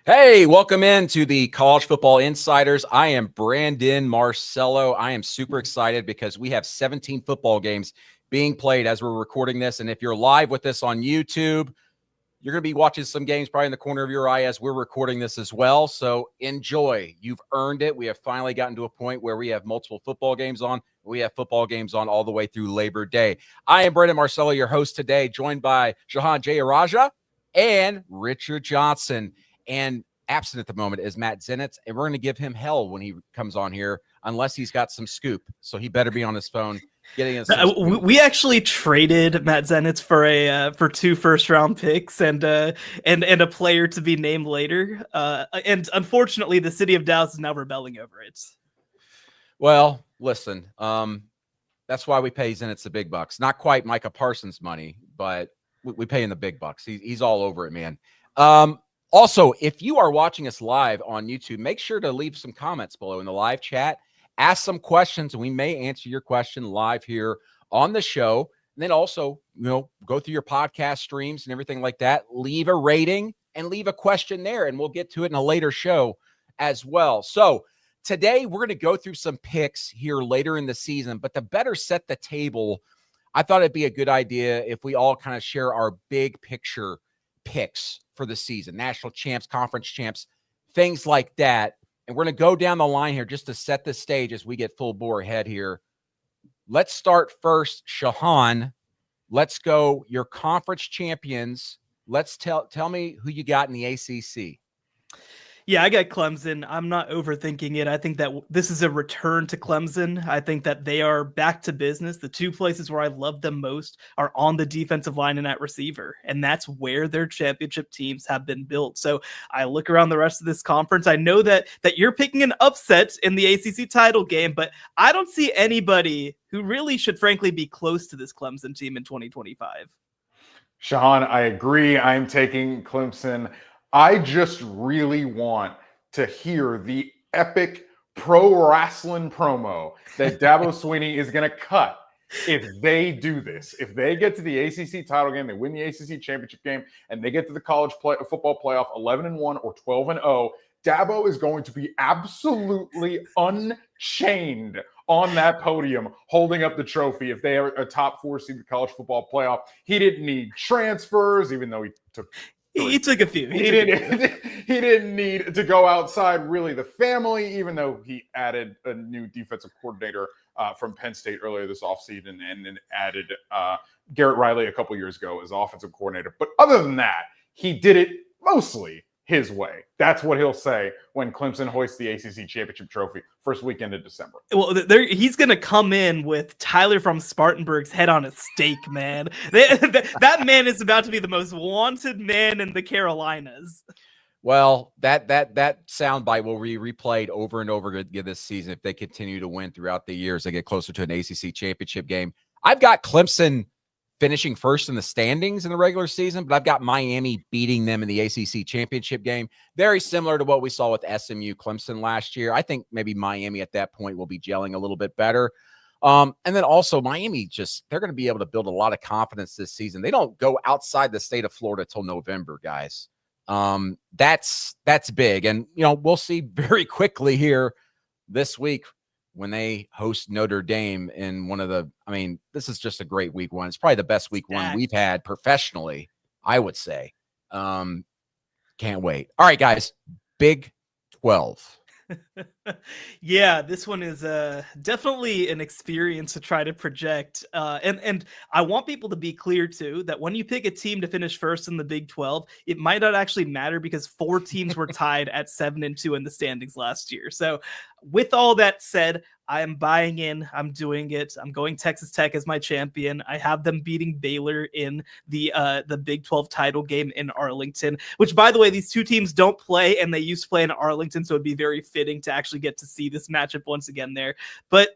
Hey, welcome into the College Football Insiders. I am Brandon Marcello. I am super excited because we have 17 football games being played as we're recording this. And if you're live with us on YouTube, you're going to be watching some games probably in the corner of your eye as we're recording this as well. So enjoy. You've earned it. We have finally gotten to a point where we have multiple football games on. We have football games on all the way through Labor Day. I am Brandon Marcello, your host today, joined by Shahan Jayaraja and Richard Johnson. And absent at the moment is Matt Zenitz, and we're going to give him hell when he comes on here, unless he's got some scoop. So he better be on his phone getting us. We actually traded Matt Zenitz for 2 first-round picks and a player to be named later. And unfortunately, the city of Dallas is now rebelling over it. Well, listen, that's why we pay Zenitz the big bucks. Not quite Micah Parsons money, but we pay him the big bucks. He's all over it, man. Also, if you are watching us live on YouTube, make sure to leave some comments below in the live chat. Ask some questions, and we may answer your question live here on the show. And then also, go through your podcast streams and everything like that. Leave a rating and leave a question there, and we'll get to it in a later show as well. So today we're going to go through some picks here later in the season, but to better set the table, I thought it'd be a good idea if we all kind of share our big picture picks for the season, national champs, conference champs, things like that. And we're going to go down the line here just to set the stage as we get full bore ahead here. Let's start first, Shahan. Let's go your conference champions. Let's tell me who you got in the ACC. Yeah, I got Clemson. I'm not overthinking it. I think that this is a return to Clemson. I think that they are back to business. The 2 places where I love them most are on the defensive line and at receiver. And that's where their championship teams have been built. So I look around the rest of this conference. I know that you're picking an upset in the ACC title game, but I don't see anybody who really should frankly be close to this Clemson team in 2025. Shahan, I agree. I'm taking Clemson. I just really want to hear the epic pro wrestling promo that Dabo Sweeney is going to cut if they do this. If they get to the ACC title game, they win the ACC championship game, and they get to the college football playoff 11-1 or 12-0, Dabo is going to be absolutely unchained on that podium holding up the trophy if they are a top 4 seed in the college football playoff. He didn't need transfers, even though he took a few. He didn't need to go outside really the family, even though he added a new defensive coordinator from Penn State earlier this offseason and then added Garrett Riley a couple years ago as offensive coordinator. But other than that, he did it mostly his way. That's what he'll say when Clemson hoists the ACC championship trophy first weekend of December. Well, he's going to come in with Tyler from Spartanburg's head on a stake, man. That man is about to be the most wanted man in the Carolinas. Well, that soundbite will be replayed over and over again this season if they continue to win throughout the years. They get closer to an ACC championship game. I've got Clemson finishing first in the standings in the regular season, but I've got Miami beating them in the ACC championship game. Very similar to what we saw with SMU Clemson last year. I think maybe Miami at that point will be gelling a little bit better. And then also Miami, they're going to be able to build a lot of confidence this season. They don't go outside the state of Florida till November, guys. That's big. And, we'll see very quickly here this week when they host Notre Dame in this is just a great week 1. It's probably the best week 1 we've had professionally, I would say. Can't wait. All right, guys, Big 12. Yeah, this one is definitely an experience to try to project. And I want people to be clear, too, that when you pick a team to finish first in the Big 12, it might not actually matter because 4 teams were tied at 7-2 in the standings last year. So with all that said, I am buying in. I'm doing it. I'm going Texas Tech as my champion. I have them beating Baylor in the Big 12 title game in Arlington, which, by the way, these 2 teams don't play, and they used to play in Arlington, so it'd be very fitting to actually get to see this matchup once again there. But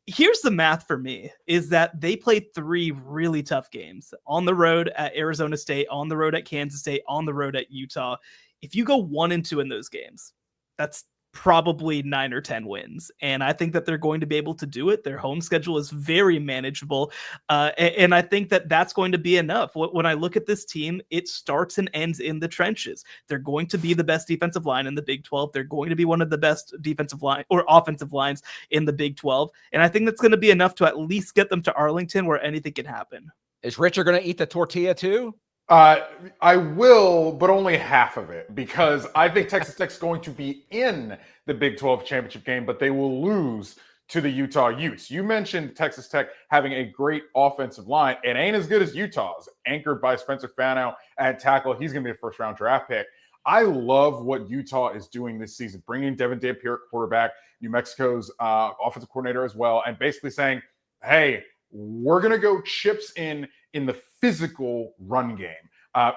here's the math for me, is that they played 3 really tough games on the road at Arizona State, on the road at Kansas State, on the road at Utah. If you go 1-2 in those games, that's probably 9 or 10 wins. And I think that they're going to be able to do it. Their home schedule is very manageable. And I think that that's going to be enough. When I look at this team, it starts and ends in the trenches. They're going to be the best defensive line in the Big 12. They're going to be one of the best defensive line or offensive lines in the Big 12. And I think that's going to be enough to at least get them to Arlington where anything can happen. Is Richard going to eat the tortilla too? I will, but only half of it, because I think Texas Tech's going to be in the Big 12 championship game, but they will lose to the Utah Utes. You mentioned Texas Tech having a great offensive line. It ain't as good as Utah's, anchored by Spencer Fanow at tackle. He's going to be a first-round draft pick. I love what Utah is doing this season, bringing Devin Dampier at quarterback, New Mexico's offensive coordinator as well, and basically saying, hey, we're going to go chips in the physical run game.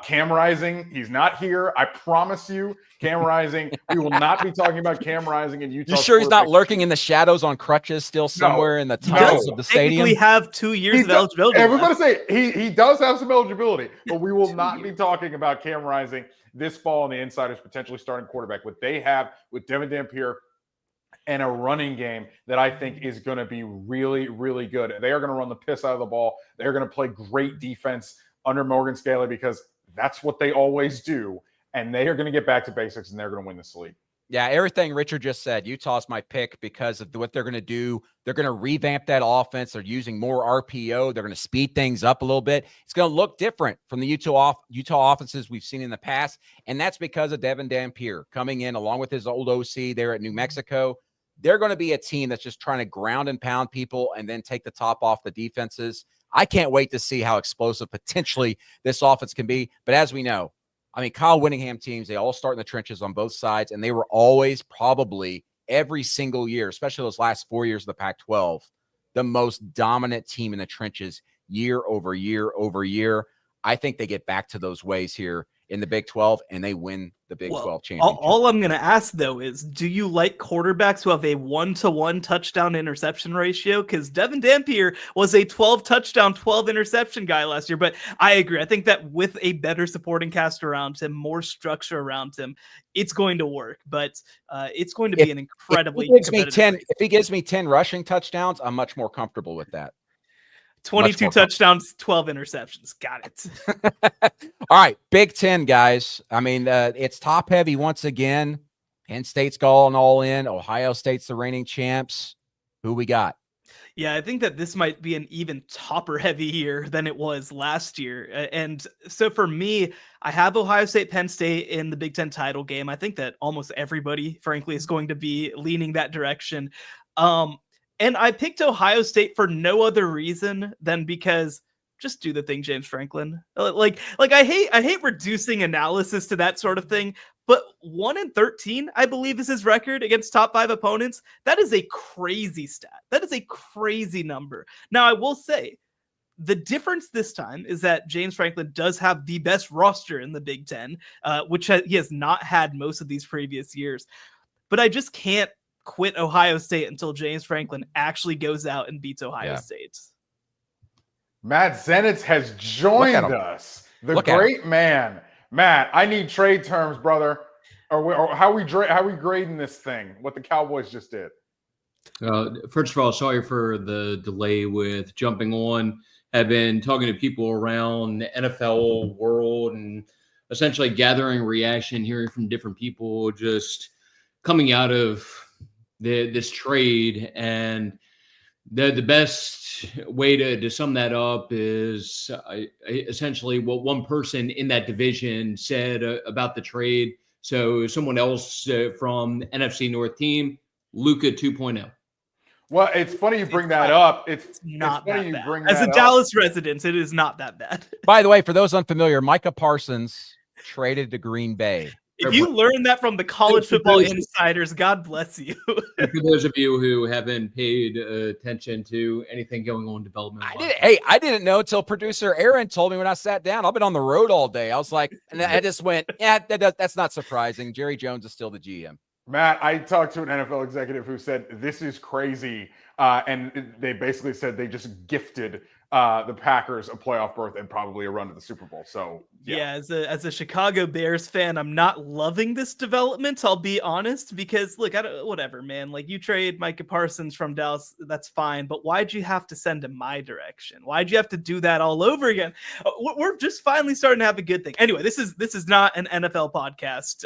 Cam Rising, he's not here. I promise you, Cam Rising, we will not be talking about Cam Rising in Utah. You sure he's not lurking in the shadows on crutches still somewhere in the tunnels of the stadium? Technically have 2 years of eligibility. Everybody say he does have some eligibility, but we will not be talking about Cam Rising this fall and the Insiders potentially starting quarterback. What they have with Devin Dampier and a running game that I think is going to be really, really good. They are going to run the piss out of the ball. They're going to play great defense under Morgan Scaley because that's what they always do. And they are going to get back to basics, and they're going to win this league. Yeah, everything Richard just said. Utah's my pick because of what they're going to do. They're going to revamp that offense. They're using more RPO. They're going to speed things up a little bit. It's going to look different from the Utah offenses we've seen in the past, and that's because of Devin Dampier coming in along with his old OC there at New Mexico. They're going to be a team that's just trying to ground and pound people and then take the top off the defenses. I can't wait to see how explosive potentially this offense can be. But as we know, I mean, Kyle Whittingham teams, they all start in the trenches on both sides, and they were always probably every single year, especially those last 4 years of the Pac-12, the most dominant team in the trenches year over year over year. I think they get back to those ways here in the Big 12, and they win the Big 12 championship. All I'm going to ask, though, is do you like quarterbacks who have a 1-to-1 touchdown interception ratio? Because Devin Dampier was a 12 touchdown, 12 interception guy last year. But I agree. I think that with a better supporting cast around him, more structure around him, it's going to work. But it's going to be an incredibly if he gives me 10 rushing touchdowns, I'm much more comfortable with that. 22 touchdowns, 12 interceptions. Got it. All right, Big Ten, guys. I mean, it's top heavy once again. Penn State's going all in. Ohio State's the reigning champs. Who we got? Yeah, I think that this might be an even topper heavy year than it was last year. And so for me, I have Ohio State, Penn State in the Big Ten title game. I think that almost everybody, frankly, is going to be leaning that direction. And I picked Ohio State for no other reason than because just do the thing, James Franklin. Like I hate reducing analysis to that sort of thing, but 1-13, I believe, is his record against top 5 opponents. That is a crazy stat. That is a crazy number. Now, I will say the difference this time is that James Franklin does have the best roster in the Big Ten, which he has not had most of these previous years. But I just can't quit Ohio State until James Franklin actually goes out and beats Ohio State. Matt Zenitz has joined us. The great man. Matt, I need trade terms, brother. Or how we grading this thing? What the Cowboys just did. First of all, sorry for the delay with jumping on. I've been talking to people around the NFL world and essentially gathering reaction, hearing from different people, just coming out of this trade. And the best way to sum that up is essentially what one person in that division said about the trade. So someone else from NFC North team, Luka 2.0. Well, it's funny you bring that up. It's not funny you bad. bring As that a up. Dallas resident, it is not that bad. By the way, for those unfamiliar, Micah Parsons traded to Green Bay. If you learn that from the college football insiders, God bless you. For those of you who haven't paid attention to anything going on in development. I didn't know until producer Aaron told me when I sat down. I've been on the road all day. I was like, and I just went, yeah, that's not surprising. Jerry Jones is still the GM. Matt, I talked to an NFL executive who said, this is crazy. And they basically said they just gifted the Packers a playoff berth and probably a run to the Super Bowl. So yeah, as a Chicago Bears fan, I'm not loving this development. I'll be honest, because look, whatever, man. Like, you trade Micah Parsons from Dallas, that's fine. But why'd you have to send him my direction? Why'd you have to do that all over again? We're just finally starting to have a good thing. Anyway, this is not an NFL podcast.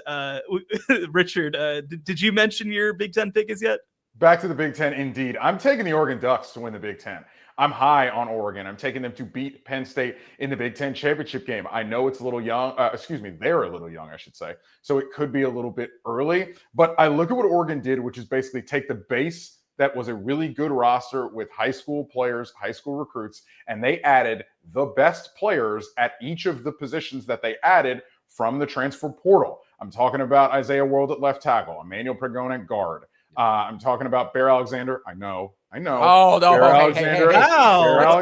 Richard, did you mention your Big Ten pick as yet? Back to the Big Ten, indeed. I'm taking the Oregon Ducks to win the Big Ten. I'm high on Oregon. I'm taking them to beat Penn State in the Big Ten championship game. I know it's a little young. They're a little young, I should say. So it could be a little bit early. But I look at what Oregon did, which is basically take the base that was a really good roster with high school players, high school recruits, and they added the best players at each of the positions that they added from the transfer portal. I'm talking about Isaiah World at left tackle, Emmanuel Pregone at guard. I'm talking about Bear Alexander. I know. Oh no! Bear Alexander. Wow.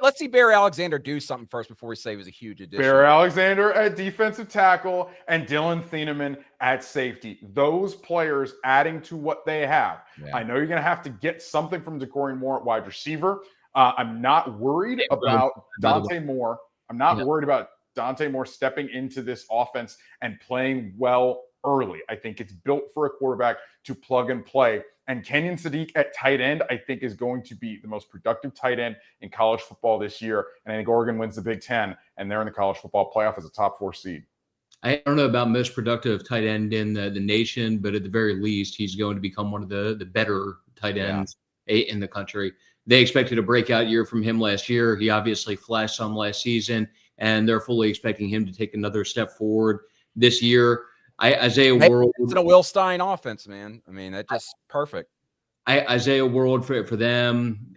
Let's see Bear Alexander do something first before we say he was a huge addition. Bear Alexander at defensive tackle and Dylan Thieneman at safety. Those players adding to what they have. Yeah. I know you're going to have to get something from DeCorian Moore at wide receiver. I'm not worried about Dante Moore. I'm not worried about Dante Moore stepping into this offense and playing well early. I think it's built for a quarterback to plug and play. And Kenyon Sadiq at tight end, I think, is going to be the most productive tight end in college football this year. And I think Oregon wins the Big Ten, and they're in the college football playoff as a top 4 seed. I don't know about most productive tight end in the nation, but at the very least, he's going to become one of the better tight ends in the country. They expected a breakout year from him last year. He obviously flashed some last season, and they're fully expecting him to take another step forward this year. Isaiah World. It's a Will Stein offense, man. I mean, that's just perfect. Isaiah World for them.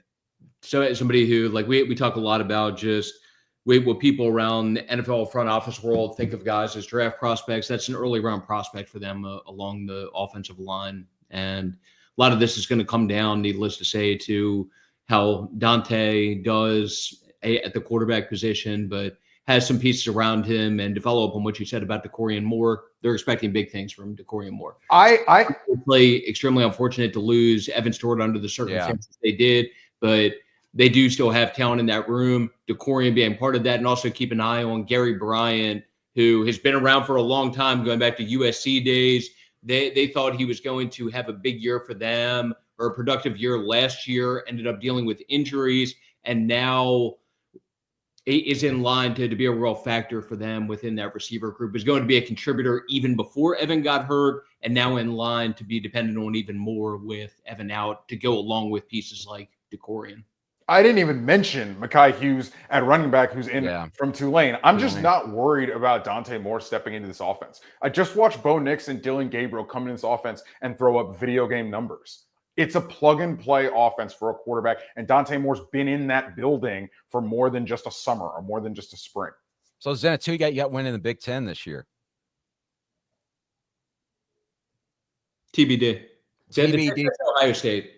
So somebody who, like, we talk a lot about just what people around the NFL front office world think of guys as draft prospects. That's an early round prospect for them along the offensive line. And a lot of this is going to come down, needless to say, to how Dante does at the quarterback position, but has some pieces around him. And to follow up on what you said about DeCorian Moore, they're expecting big things from DeCorian Moore. I play extremely unfortunate to lose Evan Stewart under the circumstances they did, but they do still have talent in that room. DeCorian being part of that, and also keep an eye on Gary Bryant, who has been around for a long time, going back to USC days. They thought he was going to have a big year for them, or a productive year last year, ended up dealing with injuries, and now is in line to be a real factor for them within that receiver group. Is going to be a contributor even before Evan got hurt, and now in line to be dependent on even more with Evan out to go along with pieces like DeCorian. I didn't even mention Mekhi Hughes at running back, who's in from Tulane. I'm just not worried about Dante Moore stepping into this offense. I just watched Bo Nix and Dylan Gabriel come into this offense and throw up video game numbers. It's a plug-and-play offense for a quarterback, and Dante Moore's been in that building for more than just a summer or more than just a spring. So, Zenitz, who you got winning the Big Ten this year? TBD. TBD. Ohio State.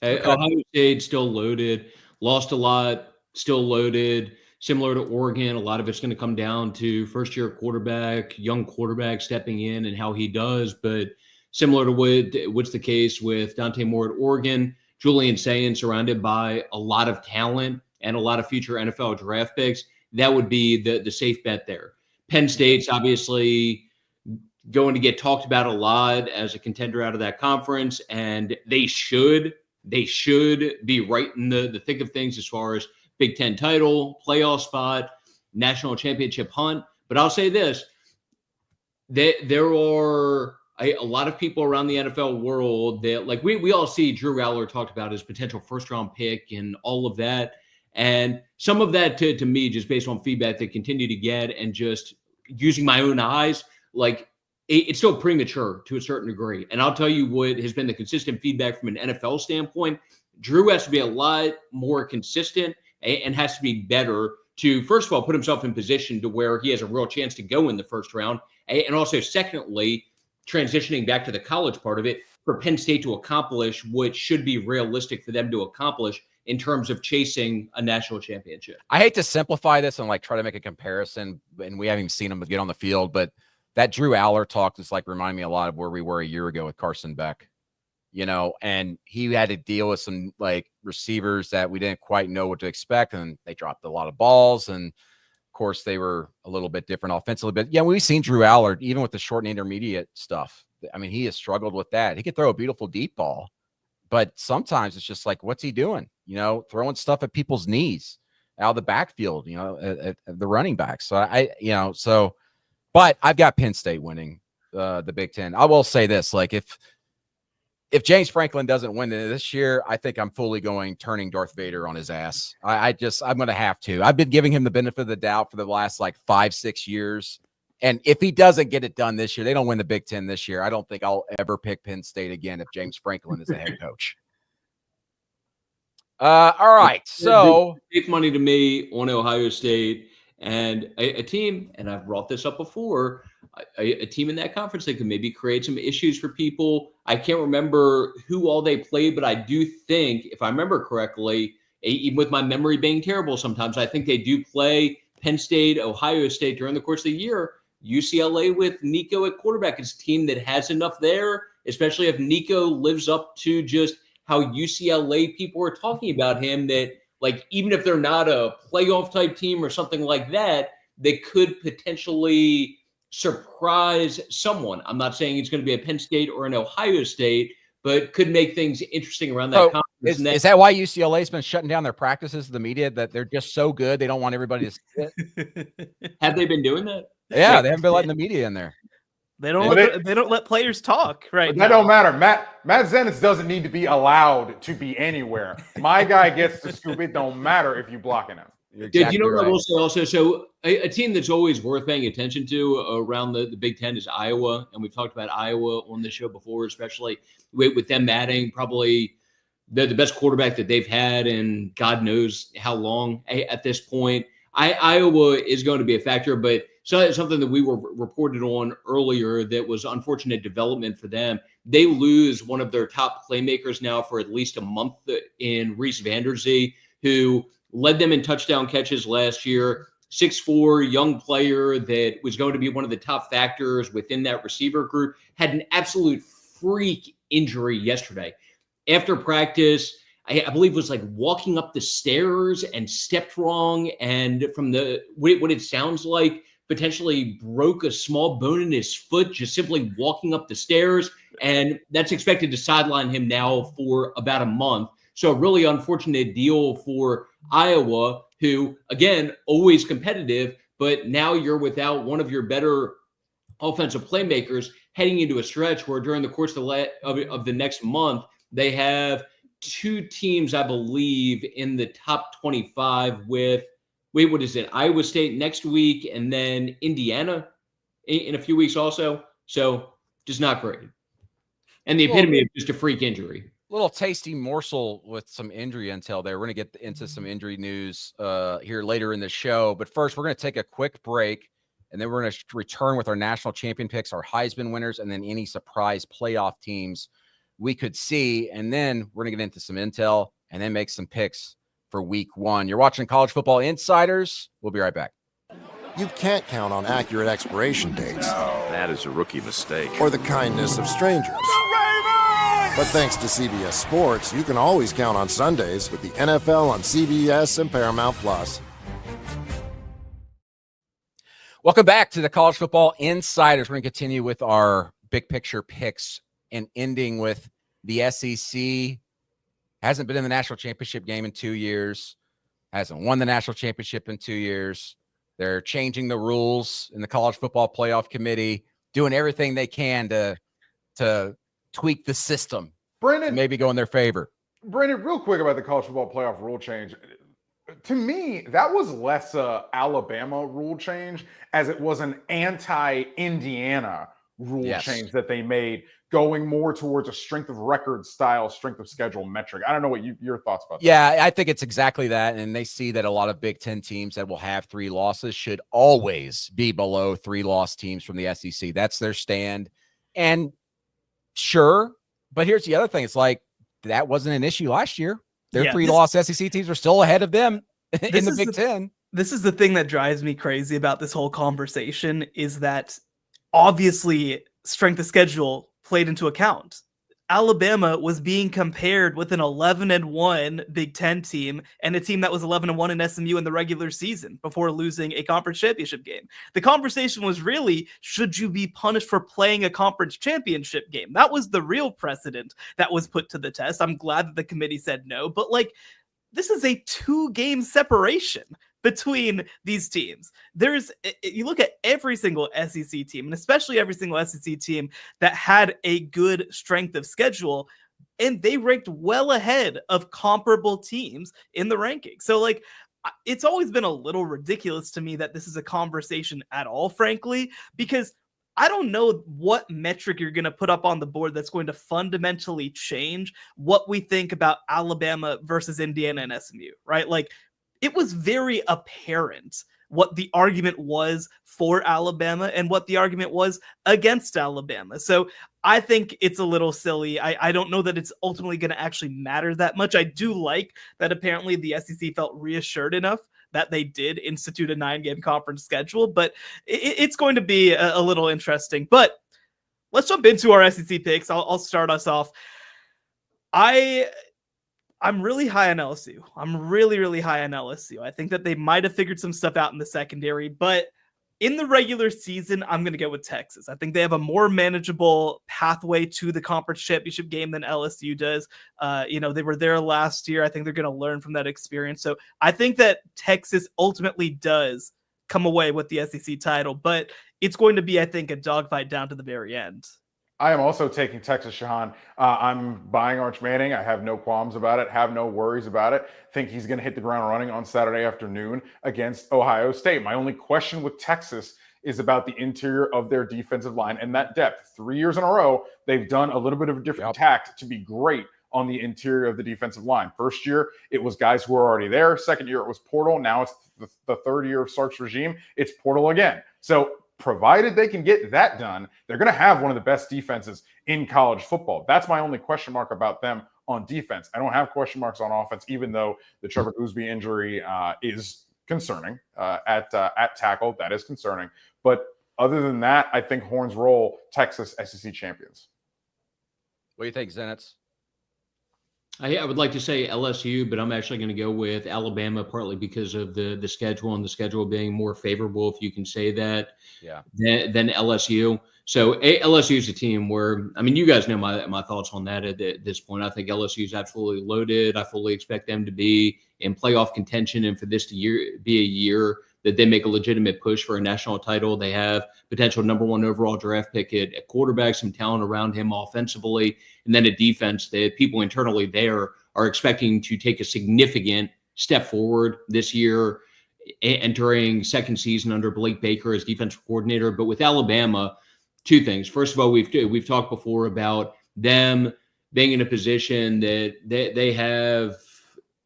Okay. Ohio State still loaded, lost a lot, still loaded. Similar to Oregon, a lot of it's going to come down to first-year quarterback, young quarterback stepping in and how he does, but similar to what's the case with Dante Moore at Oregon, Julian Sayin surrounded by a lot of talent and a lot of future NFL draft picks. That would be the safe bet there. Penn State's obviously going to get talked about a lot as a contender out of that conference, and they should be right in the thick of things as far as Big Ten title, playoff spot, national championship hunt. But I'll say this, there are a lot of people around the NFL world that, like, we all see Drew Aller talked about his potential first-round pick and all of that. And some of that, to me, just based on feedback that continue to get and just using my own eyes, like, it's still premature to a certain degree. And I'll tell you what has been the consistent feedback from an NFL standpoint. Drew has to be a lot more consistent and has to be better to, first of all, put himself in position to where he has a real chance to go in the first round. And also, secondly, transitioning back to the college part of it, for Penn State to accomplish what should be realistic for them to accomplish in terms of chasing a national championship. I hate to simplify this and like try to make a comparison, and we haven't even seen him get on the field, but that Drew Aller talk just like reminded me a lot of where we were a year ago with Carson Beck. and he had to deal with some like receivers that we didn't quite know what to expect. And they dropped a lot of balls. And of course they were a little bit different offensively, but yeah, we've seen Drew Allard, even with the short and intermediate stuff. I mean, he has struggled with that. He could throw a beautiful deep ball, but sometimes it's just like, what's he doing? Throwing stuff at people's knees out of the backfield, at the running back. So but I've got Penn State winning the Big Ten. I will say this, like if James Franklin doesn't win this year, I think I'm fully turning Darth Vader on his ass. I'm going to have to. I've been giving him the benefit of the doubt for the last like 5-6 years. And if he doesn't get it done this year, they don't win the Big Ten this year, I don't think I'll ever pick Penn State again if James Franklin is the head coach. All right. So big money to me on Ohio State and a team, and I've brought this up before, a team in that conference that can maybe create some issues for people. I can't remember who all they played, but I do think, if I remember correctly, even with my memory being terrible sometimes, I think they do play Penn State, Ohio State during the course of the year. UCLA with Nico at quarterback is a team that has enough there, especially if Nico lives up to just how UCLA people are talking about him, that like, even if they're not a playoff type team or something like that, they could potentially surprise someone. I'm not saying it's going to be a Penn State or an Ohio State, but could make things interesting around that conference. Is that why UCLA's been shutting down their practices to the media, that they're just so good they don't want everybody to see it? Have they been doing that? Yeah, they haven't been letting the media in there. They don't let players talk right now. That don't matter. Matt Zenitz doesn't need to be allowed to be anywhere. My guy gets to scoop. It don't matter if you're blocking him. Exactly. You know what I will say also? So a team that's always worth paying attention to around the Big Ten is Iowa. And we've talked about Iowa on the show before, especially with them adding probably the best quarterback that they've had in God knows how long at this point. Iowa is going to be a factor, but something that we were reported on earlier that was unfortunate development for them. They lose one of their top playmakers now for at least a month in Reese Vanderzee, who led them in touchdown catches last year. 6'4", young player that was going to be one of the top factors within that receiver group, had an absolute freak injury yesterday. After practice, I believe was like walking up the stairs and stepped wrong. And from what it sounds like, potentially broke a small bone in his foot, just simply walking up the stairs. And that's expected to sideline him now for about a month. So a really unfortunate deal for Iowa, who, again, always competitive, but now you're without one of your better offensive playmakers heading into a stretch where during the course of the next month, they have two teams, I believe, in the top 25 with, what is it? Iowa State next week, and then Indiana in a few weeks also. So just not great. And the epitome of just a freak injury. Little tasty morsel with some injury intel there. We're going to get into some injury news here later in the show. But first, we're going to take a quick break, and then we're going to return with our national champion picks, our Heisman winners, and then any surprise playoff teams we could see. And then we're going to get into some intel and then make some picks for week 1. You're watching College Football Insiders. We'll be right back. You can't count on accurate expiration dates. No, that is a rookie mistake. Or the kindness of strangers. But thanks to CBS Sports, you can always count on Sundays with the NFL on CBS and Paramount Plus. Welcome back to the College Football Insiders. We're going to continue with our big picture picks and ending with the SEC. Hasn't been in the national championship game in 2 years. Hasn't won the national championship in 2 years. They're changing the rules in the College Football Playoff Committee, doing everything they can to tweak the system. Brendan, maybe go in their favor. Brendan, real quick about the College Football Playoff rule change. To me, that was less a Alabama rule change as it was an anti-Indiana rule change that they made, going more towards a strength of record style, strength of schedule metric. I don't know what your thoughts about that. Yeah, I think it's exactly that. And they see that a lot of Big Ten teams that will have 3 losses should always be below 3-loss teams from the SEC. That's their stand. And sure, but here's the other thing. It's like that wasn't an issue last year. Their 3-loss SEC teams were still ahead of them in the Big Ten. This is the thing that drives me crazy about this whole conversation, is that obviously strength of schedule played into account. Alabama was being compared with an 11-1 Big Ten team and a team that was 11-1 in SMU in the regular season before losing a conference championship game. The conversation was really, should you be punished for playing a conference championship game? That was the real precedent that was put to the test. I'm glad that the committee said no, but like, this is a 2-game separation between these teams. You look at every single SEC team, and especially every single SEC team that had a good strength of schedule, and they ranked well ahead of comparable teams in the rankings. So like, it's always been a little ridiculous to me that this is a conversation at all, frankly, because I don't know what metric you're going to put up on the board that's going to fundamentally change what we think about Alabama versus Indiana and SMU, right? Like, it was very apparent what the argument was for Alabama and what the argument was against Alabama. So I think it's a little silly. I don't know that it's ultimately going to actually matter that much. I do like that apparently the SEC felt reassured enough that they did institute a 9-game conference schedule, but it's going to be a little interesting. But let's jump into our SEC picks. I'll start us off. I'm really high on LSU. I'm really, really high on LSU. I think that they might have figured some stuff out in the secondary, but in the regular season, I'm going to go with Texas. I think they have a more manageable pathway to the conference championship game than LSU does. They were there last year. I think they're going to learn from that experience. So I think that Texas ultimately does come away with the SEC title, but it's going to be, I think, a dogfight down to the very end. I am also taking Texas, Shahan. I'm buying Arch Manning. I have no qualms about it, have no worries about it. Think he's going to hit the ground running on Saturday afternoon against Ohio State. My only question with Texas is about the interior of their defensive line and that depth. 3 years in a row, they've done a little bit of a different tact to be great on the interior of the defensive line. First year, it was guys who were already there. Second year, it was portal. Now it's the third year of Sark's regime. It's portal again. So provided they can get that done, they're going to have one of the best defenses in college football. That's my only question mark about them on defense. I don't have question marks on offense, even though the Trevor Gooseby injury is concerning at tackle. That is concerning. But other than that, I think Horns roll Texas SEC champions. What do you think, Zenitz? I would like to say LSU, but I'm actually going to go with Alabama, partly because of the schedule and the schedule being more favorable, if you can say that, than LSU. So LSU is a team where, I mean, you guys know my thoughts on that at this point. I think LSU is absolutely loaded. I fully expect them to be in playoff contention, and for this to be a year that they make a legitimate push for a national title. They have potential number 1 overall draft pick at quarterback, some talent around him offensively, and then a defense that people internally there are expecting to take a significant step forward this year, entering second season under Blake Baker as defensive coordinator. But with Alabama, 2 things. First of all, we've talked before about them being in a position that they have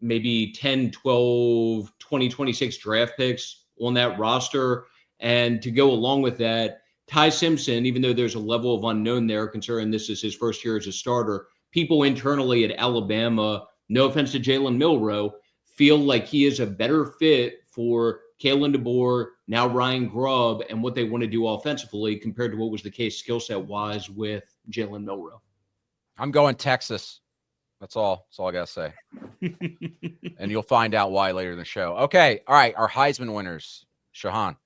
maybe 10, 12, 20, 26 draft picks on that roster. And to go along with that, Ty Simpson, even though there's a level of unknown there, considering this is his first year as a starter, people internally at Alabama, no offense to Jalen Milroe, feel like he is a better fit for Kalen DeBoer, now Ryan Grubb, and what they want to do offensively compared to what was the case skill set wise with Jalen Milroe. I'm going Texas. That's all I got to say. And you'll find out why later in the show. Okay. All right. Our Heisman winners. Shahan.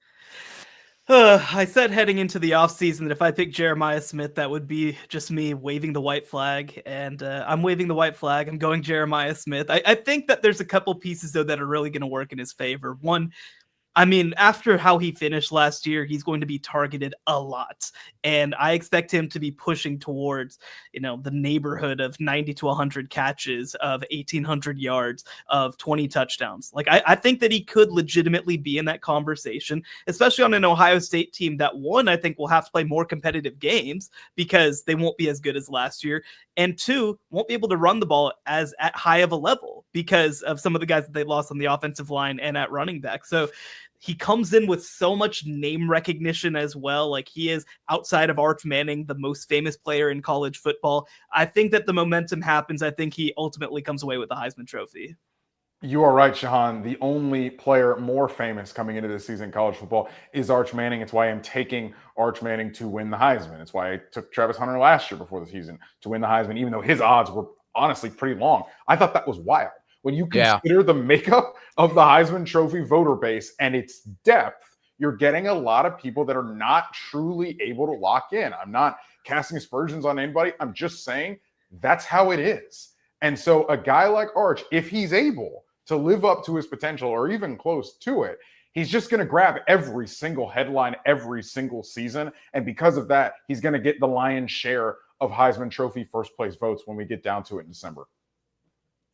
I said heading into the offseason that if I picked Jeremiah Smith, that would be just me waving the white flag. And I'm waving the white flag. I'm going Jeremiah Smith. I think that there's a couple pieces, though, that are really going to work in his favor. One, I mean, after how he finished last year, he's going to be targeted a lot. And I expect him to be pushing towards, the neighborhood of 90 to 100 catches, of 1,800 yards, of 20 touchdowns. Like, I think that he could legitimately be in that conversation, especially on an Ohio State team that, one, I think will have to play more competitive games because they won't be as good as last year. And 2, won't be able to run the ball as at high of a level because of some of the guys that they lost on the offensive line and at running back. So he comes in with so much name recognition as well. Like, he is, outside of Arch Manning, the most famous player in college football. I think that the momentum happens. I think he ultimately comes away with the Heisman Trophy. You are right, Shahan. The only player more famous coming into this season in college football is Arch Manning. It's why I'm taking Arch Manning to win the Heisman. It's why I took Travis Hunter last year before the season to win the Heisman, even though his odds were honestly pretty long. I thought that was wild. When you consider the makeup of the Heisman Trophy voter base and its depth, you're getting a lot of people that are not truly able to lock in. I'm not casting aspersions on anybody. I'm just saying that's how it is. And so a guy like Arch, if he's able to live up to his potential or even close to it, he's just going to grab every single headline every single season. And because of that, he's going to get the lion's share of Heisman Trophy first place votes when we get down to it in December.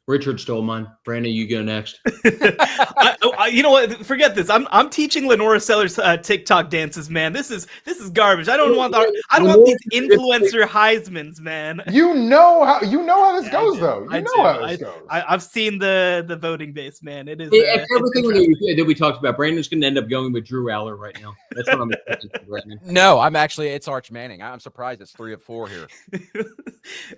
Richard stole mine. Brandon, you go next. You know what? Forget this. I'm teaching Lenora Sellers TikTok dances, man. This is garbage. I don't want these influencer Heismans, man. You know how this goes, though. You know how this goes. I've seen the voting base, man. It is everything that we talked about. Brandon's going to end up going with Drew Aller right now. That's what I'm expecting for Brandon. No, it's Arch Manning. I'm surprised it's 3 of 4 here.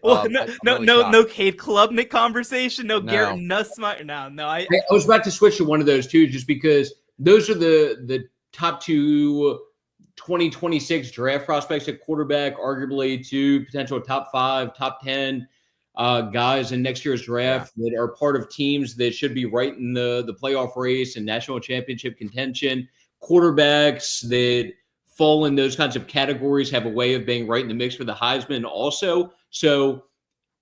Well, no Kate Klubnik conversation. No Garrett Nussmeier. No. I was about to switch to one of those two, just because those are the top 2 2026 draft prospects at quarterback, arguably 2 potential top 5, top 10 guys in next year's draft that are part of teams that should be right in the playoff race and national championship contention. Quarterbacks that fall in those kinds of categories have a way of being right in the mix for the Heisman also. So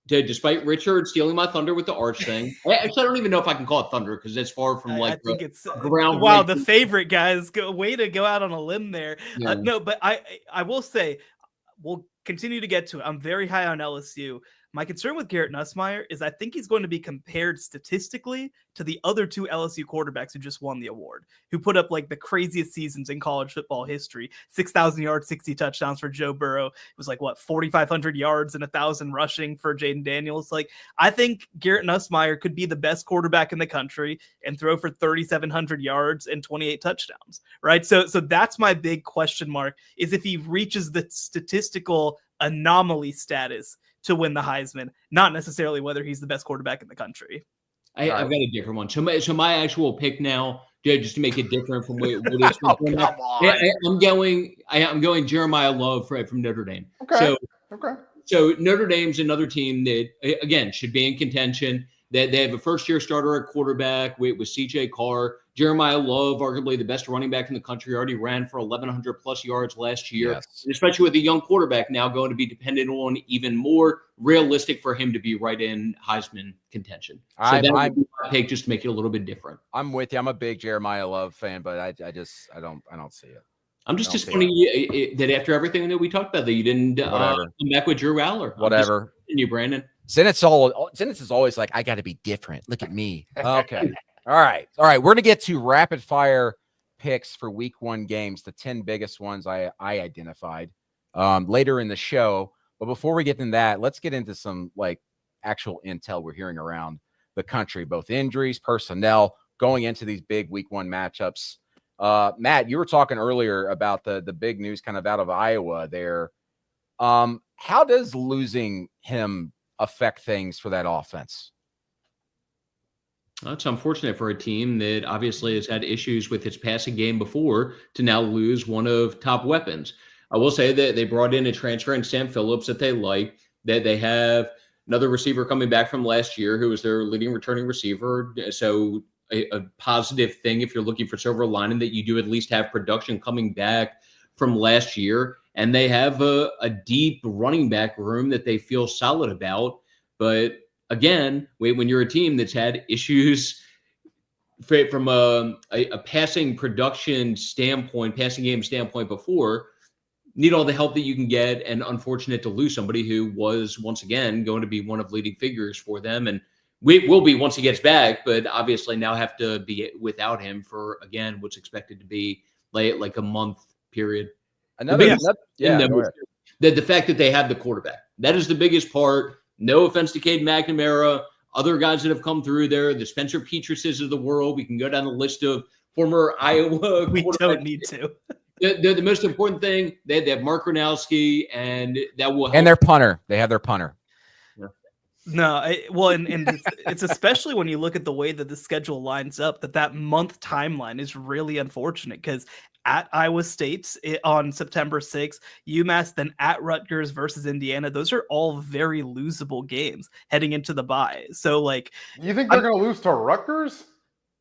despite Richard stealing my thunder with the Arch thing, actually, I don't even know if I can call it thunder because it's far from I think it's ground. Wow, the favorite guys, way to go out on a limb there. Yeah. No, but I will say, we'll continue to get to it. I'm very high on LSU. My concern with Garrett Nussmeier is I think he's going to be compared statistically to the other 2 LSU quarterbacks who just won the award, who put up like the craziest seasons in college football history. 6,000 yards, 60 touchdowns for Joe Burrow. It was like, 4,500 yards and 1,000 rushing for Jaden Daniels. Like, I think Garrett Nussmeier could be the best quarterback in the country and throw for 3,700 yards and 28 touchdowns, right? So that's my big question mark, is if he reaches the statistical anomaly status to win the Heisman, not necessarily whether he's the best quarterback in the country. I've got a different one. So my actual pick now, just to make it different from what it's been. I'm going Jeremiah Love from Notre Dame. Okay. So Notre Dame's another team that, again, should be in contention. They have a first-year starter at quarterback with CJ Carr. Jeremiah Love, arguably the best running back in the country, already ran for 1,100-plus yards last year. Yes. And especially with a young quarterback now going to be dependent on even more realistic for him to be right in Heisman contention. So that would be my take, just to make it a little bit different. I'm with you. I'm a big Jeremiah Love fan, but I don't see it. I'm just disappointed that after everything that we talked about, that you didn't come back with Drew Aller. Whatever. You, Brandon. Zenitz is always like, I got to be different. Look at me. Okay. All right. We're going to get to rapid fire picks for week 1 games, the 10 biggest ones I identified later in the show. But before we get into that, let's get into some actual intel we're hearing around the country, both injuries, personnel, going into these big week 1 matchups. Matt, you were talking earlier about the big news kind of out of Iowa there. How does losing him affect things for that offense? Well, it's unfortunate for a team that obviously has had issues with its passing game before to now lose one of top weapons. I will say that they brought in a transfer in Sam Phillips that they like, that they have another receiver coming back from last year who was their leading returning receiver. So a positive thing if you're looking for silver lining, that you do at least have production coming back from last year. And they have a deep running back room that they feel solid about. But again, when you're a team that's had issues from a passing production standpoint, passing game standpoint before, need all the help that you can get, and unfortunate to lose somebody who was once again going to be one of leading figures for them. And we will be once he gets back, but obviously now have to be without him for, again, what's expected to be like a month period. The fact that they have the quarterback, that is the biggest part. No offense to Cade McNamara, other guys that have come through there, the Spencer Petruses of the world. We can go down the list of former Iowa. We don't need to. The most important thing, they have Mark Gronowski, and that will help. And their punter. They have their punter. No, well, and it's especially when you look at the way that the schedule lines up, that month timeline is really unfortunate because at Iowa State on September 6th, UMass, then at Rutgers versus Indiana. Those are all very losable games heading into the bye. So, like, You think they're going to lose to Rutgers?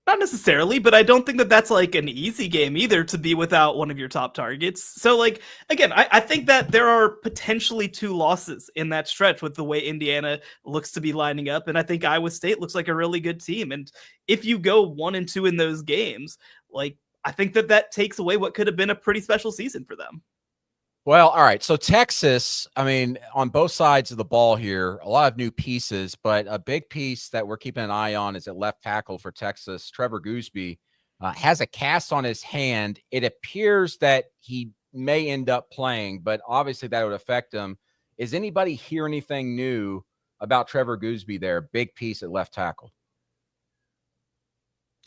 not necessarily, but I don't think that that's like an easy game either to be without one of your top targets. So, like, again, I think that there are potentially 2 losses in that stretch with the way Indiana looks to be lining up. And I think Iowa State looks like a really good team. And if you go 1-2 in those games, like, I think that takes away what could have been a pretty special season for them. Well, all right. So Texas, I mean, on both sides of the ball here, a lot of new pieces, but a big piece that we're keeping an eye on is at left tackle for Texas. Trevor Gooseby has a cast on his hand. It appears that he may end up playing, but obviously that would affect him. Is anybody hear anything new about Trevor Gooseby there? Big piece at left tackle.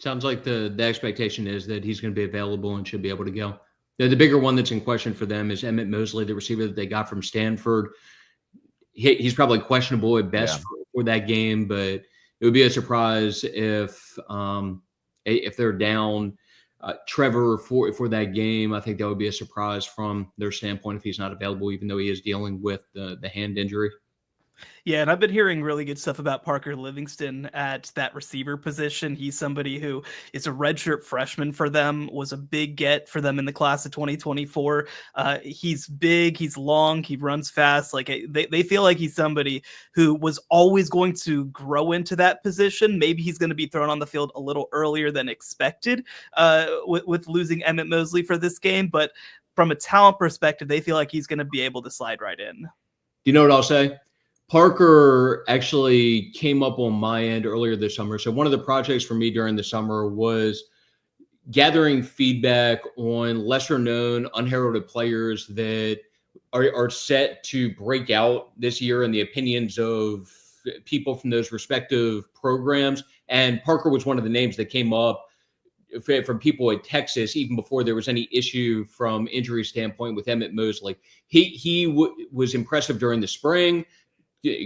Sounds like the expectation is that he's going to be available and should be able to go. The bigger one that's in question for them is Emmett Mosley, the receiver that they got from Stanford. He's probably questionable at best for that game, but it would be a surprise if they're down Trevor for that game. I think that would be a surprise from their standpoint if he's not available, even though he is dealing with the hand injury. Yeah, and I've been hearing really good stuff about Parker Livingston at that receiver position. He's somebody who is a redshirt freshman for them, was a big get for them in the class of 2024. He's big, he's long, he runs fast. Like they feel like he's somebody who was always going to grow into that position. Maybe he's going to be thrown on the field a little earlier than expected with losing Emmett Mosley for this game. But from a talent perspective, they feel like he's going to be able to slide right in. You know what I'll say? Parker actually came up on my end earlier this summer. So one of the projects for me during the summer was gathering feedback on lesser known, unheralded players that are set to break out this year in the opinions of people from those respective programs. And Parker was one of the names that came up from people at Texas, even before there was any issue from injury standpoint with Emmett Mosley. He was impressive during the spring,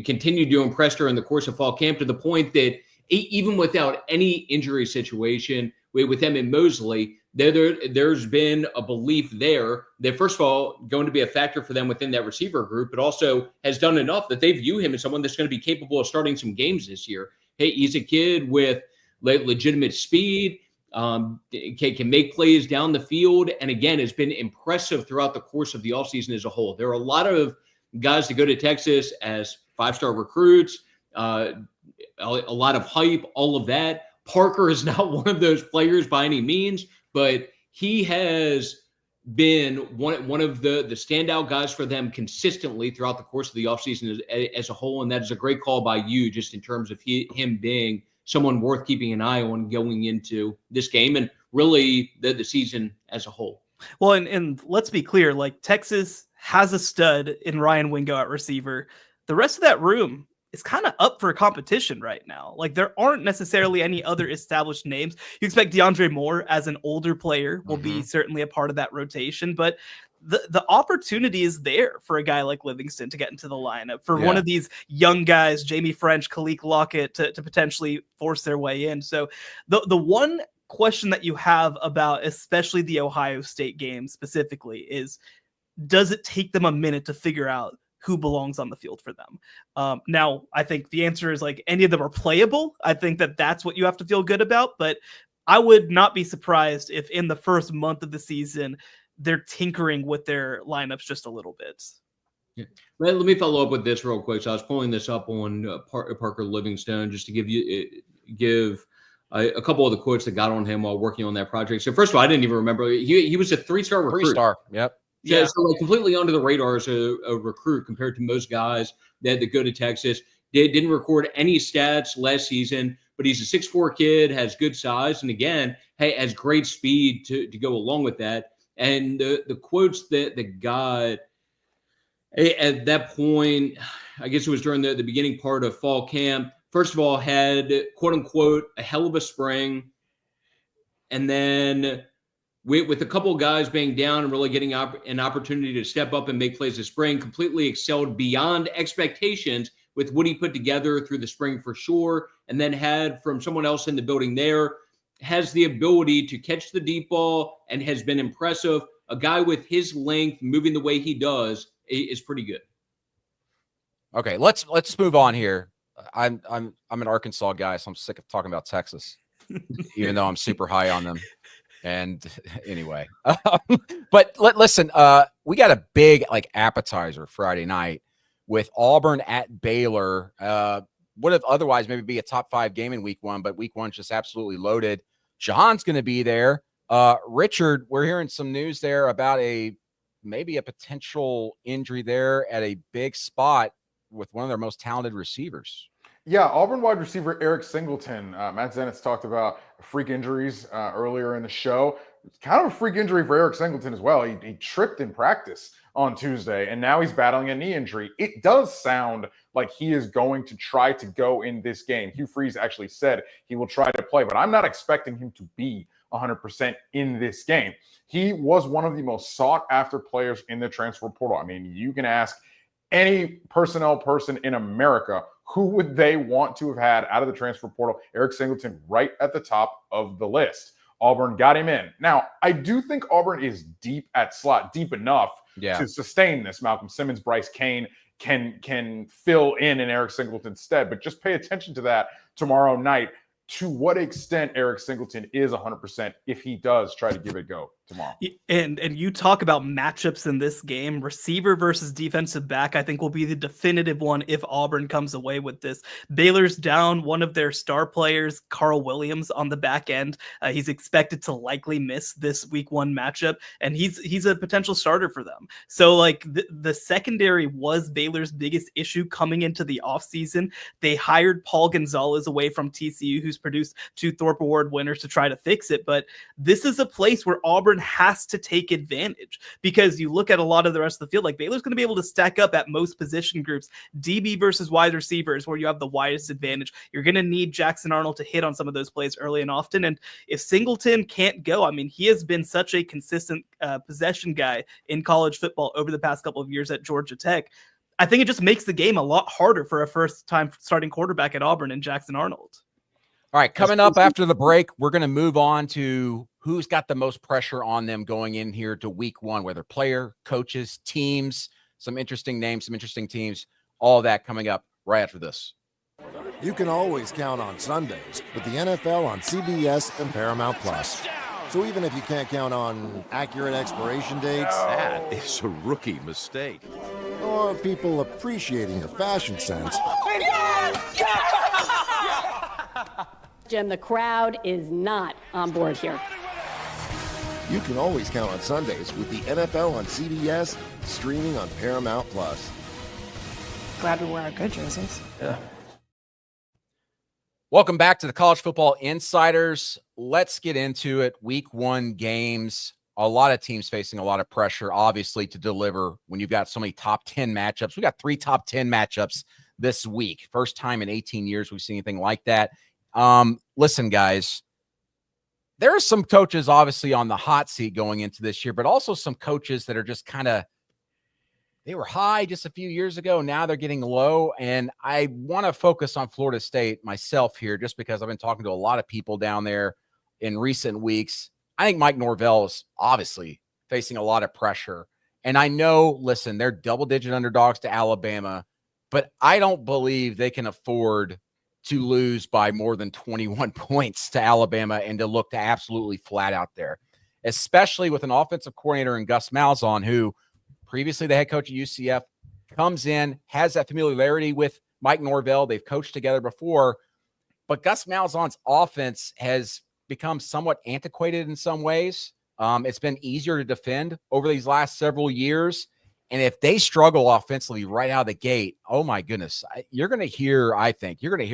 continued to impress during the course of fall camp, to the point that even without any injury situation with Emmett Mosley, there's been a belief there that, first of all, going to be a factor for them within that receiver group, but also has done enough that they view him as someone that's going to be capable of starting some games this year. Hey, he's a kid with legitimate speed, can make plays down the field, and again, has been impressive throughout the course of the offseason as a whole. There are a lot of guys that go to Texas as 5-star recruits, a lot of hype, all of that. Parker is not one of those players by any means, but he has been one of the standout guys for them consistently throughout the course of the offseason as a whole, and that is a great call by you, just in terms of him being someone worth keeping an eye on going into this game and really the season as a whole. Well, and let's be clear, like, Texas has a stud in Ryan Wingo at receiver. The rest of that room is kind of up for competition right now. Like, there aren't necessarily any other established names. You expect DeAndre Moore, as an older player, will be certainly a part of that rotation, but the opportunity is there for a guy like Livingston to get into the lineup, for one of these young guys, Jamie French, Khalil Lockett, to potentially force their way in. So the one question that you have about especially the Ohio State game specifically is, does it take them a minute to figure out who belongs on the field for them? Now, I think the answer is, like, any of them are playable. I think that's what you have to feel good about, but I would not be surprised if in the first month of the season, they're tinkering with their lineups just a little bit. Yeah. Let me follow up with this real quick. So I was pulling this up on Parker Livingstone just to give a couple of the quotes that got on him while working on that project. So first of all, I didn't even remember. He was a 3-star recruit. 3-star, yep. Yeah, so like completely under the radar as a recruit compared to most guys that go to Texas. Didn't record any stats last season, but he's a 6'4" kid, has good size, and again, has great speed to go along with that. And the quotes that got at that point, I guess it was during the beginning part of fall camp, first of all, had, quote unquote, a hell of a spring. And then with a couple of guys being down and really getting an opportunity to step up and make plays this spring, completely excelled beyond expectations with what he put together through the spring for sure, and then had from someone else in the building there, has the ability to catch the deep ball and has been impressive. A guy with his length moving the way he does is pretty good. Okay, let's move on here. I'm an Arkansas guy, so I'm sick of talking about Texas, even though I'm super high on them. And anyway, but listen, we got a big appetizer Friday night with Auburn at Baylor. Would have otherwise maybe be a top 5 game in week 1, but week 1's just absolutely loaded. Jahan's going to be there. Richard, we're hearing some news there about maybe a potential injury there at a big spot with one of their most talented receivers. Yeah, Auburn wide receiver Eric Singleton. Matt Zenitz talked about freak injuries earlier in the show. It's kind of a freak injury for Eric Singleton as well. He tripped in practice on Tuesday, and now he's battling a knee injury. It does sound like he is going to try to go in this game. Hugh Freeze actually said he will try to play, but I'm not expecting him to be 100% in this game. He was one of the most sought-after players in the transfer portal. I mean, you can ask any personnel person in America, who would they want to have had out of the transfer portal? Eric Singleton right at the top of the list. Auburn got him in. Now, I do think Auburn is deep at slot, deep enough to sustain this. Malcolm Simmons, Bryce Kane can fill in Eric Singleton's stead, but just pay attention to that tomorrow night. To what extent Eric Singleton is 100% if he does try to give it a go tomorrow. And you talk about matchups in this game, receiver versus defensive back, I think will be the definitive one if Auburn comes away with this. Baylor's down one of their star players, Carl Williams, on the back end. He's expected to likely miss this week 1 matchup, and he's a potential starter for them. So the secondary was Baylor's biggest issue coming into the offseason. They hired Paul Gonzalez away from TCU, who's produced 2 Thorpe Award winners, to try to fix it. But this is a place where Auburn has to take advantage, because you look at a lot of the rest of the field, Baylor's going to be able to stack up at most position groups. DB versus wide receivers, where you have the widest advantage. You're going to need Jackson Arnold to hit on some of those plays early and often. And if Singleton can't go, I mean, he has been such a consistent possession guy in college football over the past couple of years at Georgia Tech. I think it just makes the game a lot harder for a first-time starting quarterback at Auburn and Jackson Arnold. All right, coming up after the break, we're going to move on to who's got the most pressure on them going in here to week 1, whether player, coaches, teams, some interesting names, some interesting teams, all that coming up right after this. You can always count on Sundays with the NFL on CBS and Paramount Plus. So even if you can't count on accurate expiration dates, That is a rookie mistake. or people appreciating your fashion sense, Jim, the crowd is not on board here. you can always count on Sundays with the NFL on CBS, streaming on Paramount Plus. Glad we wear our good jerseys. Welcome back to the College Football Insiders. Let's get into it. Week 1 games. A lot of teams facing a lot of pressure, obviously, to deliver when you've got so many top 10 matchups. We got 3 top 10 matchups this week. First time in 18 years we've seen anything like that. Listen, guys, there are some coaches obviously on the hot seat going into this year, but also some coaches that are just they were high just a few years ago. Now they're getting low. And I want to focus on Florida State myself here, just because I've been talking to a lot of people down there in recent weeks. I think Mike Norvell is obviously facing a lot of pressure. And I know, listen, they're double-digit underdogs to Alabama, but I don't believe they can afford to lose by more than 21 points to Alabama and to look to absolutely flat out there, especially with an offensive coordinator in Gus Malzahn, who previously the head coach at UCF, comes in, has that familiarity with Mike Norvell. They've coached together before, but Gus Malzahn's offense has become somewhat antiquated in some ways. It's been easier to defend over these last several years. And if they struggle offensively right out of the gate, oh my goodness, you're going to hear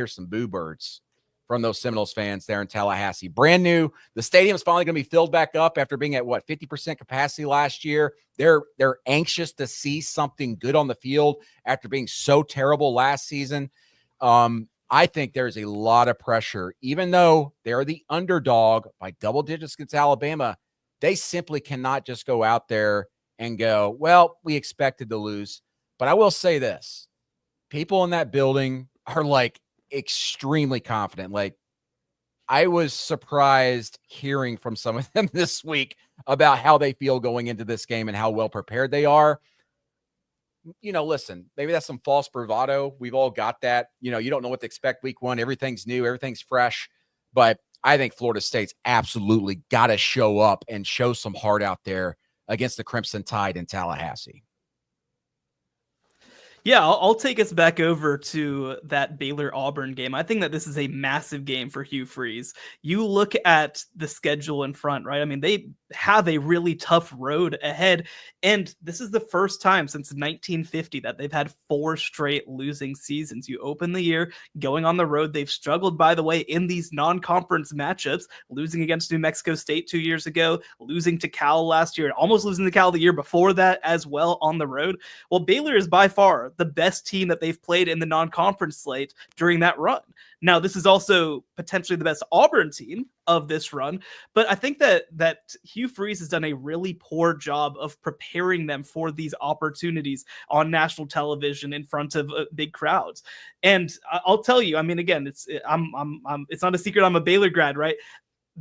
some boo birds from those Seminoles fans there in Tallahassee. Brand new. The stadium's finally going to be filled back up after being at 50% capacity last year. They're anxious to see something good on the field after being so terrible last season. I think there's a lot of pressure, even though they're the underdog by double digits against Alabama. They simply cannot just go out there and go, well, we expected to lose. But I will say this. people in that building are like extremely confident. Like, I was surprised hearing from some of them this week about how they feel going into this game and how well prepared they are. Listen, maybe that's some false bravado. We've all got that. You don't know what to expect week one. Everything's new, everything's fresh. But I think Florida State's absolutely got to show up and show some heart out there against the Crimson Tide in Tallahassee. Yeah, I'll take us back over to that Baylor-Auburn game. I think that this is a massive game for Hugh Freeze. You look at the schedule in front, right? I mean, they have a really tough road ahead, and this is the first time since 1950 that they've had 4 straight losing seasons. You open the year going on the road. They've struggled, by the way, in these non-conference matchups, losing against New Mexico State 2 years ago, losing to Cal last year, and almost losing to Cal the year before that as well on the road. Well, Baylor is by far the best team that they've played in the non-conference slate during that run. Now, this is also potentially the best Auburn team of this run, but I think that Hugh Freeze has done a really poor job of preparing them for these opportunities on national television in front of big crowds. And I'll tell you, I mean, again, it's not a secret I'm a Baylor grad, right?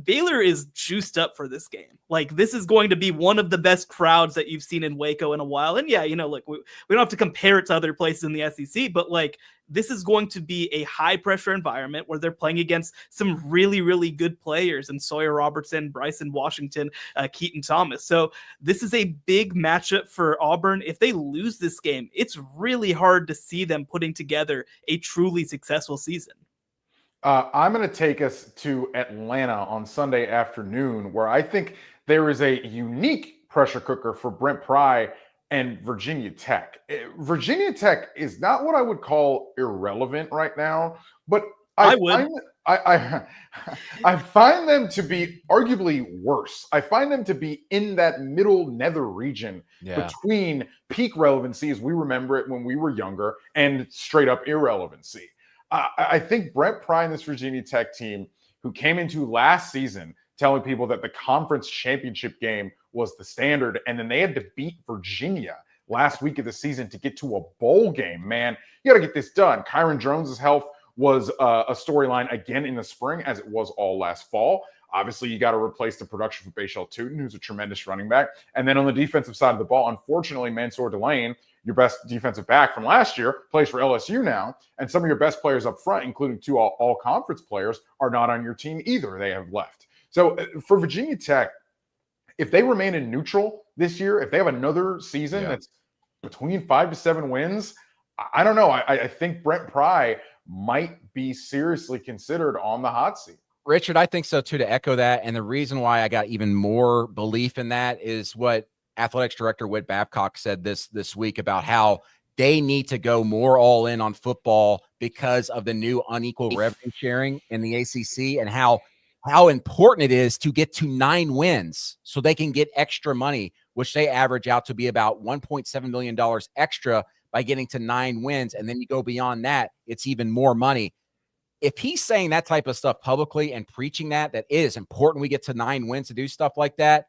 Baylor is juiced up for this game. Like, this is going to be one of the best crowds that you've seen in Waco in a while. And yeah, look, we don't have to compare it to other places in the SEC, but like, this is going to be a high pressure environment where they're playing against some really, really good players and Sawyer Robertson, Bryson Washington, Keaton Thomas. So this is a big matchup for Auburn. If they lose this game, it's really hard to see them putting together a truly successful season. I'm going to take us to Atlanta on Sunday afternoon, where I think there is a unique pressure cooker for Brent Pry and Virginia Tech. Virginia Tech is not what I would call irrelevant right now, but I find them to be arguably worse. I find them to be in that middle nether region between peak relevancy, as we remember it when we were younger, and straight up irrelevancy. I think Brent Pry and this Virginia Tech team, who came into last season telling people that the conference championship game was the standard, and then they had to beat Virginia last week of the season to get to a bowl game. Man, you got to get this done. Kyron Jones's health was a storyline again in the spring, as it was all last fall. Obviously, you got to replace the production for Bashal Tootin, who's a tremendous running back. And then on the defensive side of the ball, unfortunately, Mansour Delane, your best defensive back from last year, plays for LSU now. And some of your best players up front, including 2 all-conference players, are not on your team either. They have left. So for Virginia Tech, if they remain in neutral this year, if they have another season that's between 5 to 7 wins, I don't know. I think Brent Pry might be seriously considered on the hot seat. Richard, I think so too, to echo that. And the reason why I got even more belief in that is what Athletics Director Whit Babcock said this week about how they need to go more all in on football because of the new unequal revenue sharing in the ACC, and how important it is to get to 9 wins so they can get extra money, which they average out to be about $1.7 million extra by getting to 9 wins. And then you go beyond that, it's even more money. If he's saying that type of stuff publicly and preaching that it is important we get to 9 wins to do stuff like that,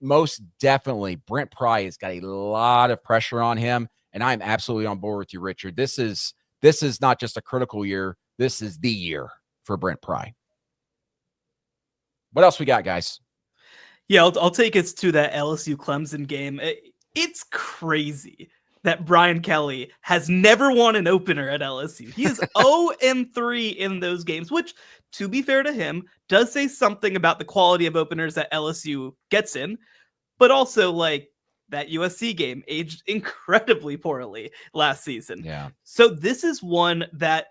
most definitely Brent Pry has got a lot of pressure on him, and I'm absolutely on board with you, Richard. This is not just a critical year. This is the year for Brent Pry. What else we got, guys? Yeah, I'll take us to that LSU Clemson game. It's crazy that Brian Kelly has never won an opener at LSU. He is 0-3 in those games, which, to be fair to him, does say something about the quality of openers that LSU gets in, but also, like, that USC game aged incredibly poorly last season. Yeah. So this is one that,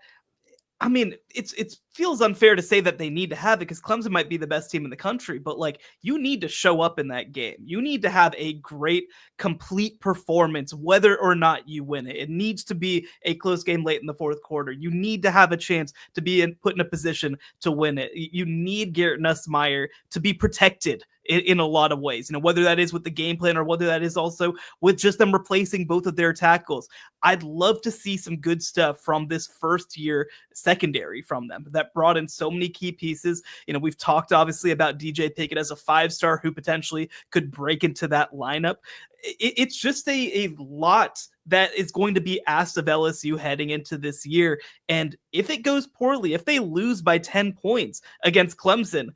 I mean, it feels unfair to say that they need to have it because Clemson might be the best team in the country, but like, you need to show up in that game. You need to have a great, complete performance, whether or not you win it. It needs to be a close game late in the fourth quarter. You need to have a chance to be put in a position to win it. You need Garrett Nussmeier to be protected in a lot of ways, whether that is with the game plan or whether that is also with just them replacing both of their tackles. I'd love to see some good stuff from this first year secondary from them that brought in so many key pieces. We've talked obviously about DJ Pickett as a 5-star who potentially could break into that lineup. It's just a lot that is going to be asked of LSU heading into this year. And if it goes poorly, if they lose by 10 points against Clemson,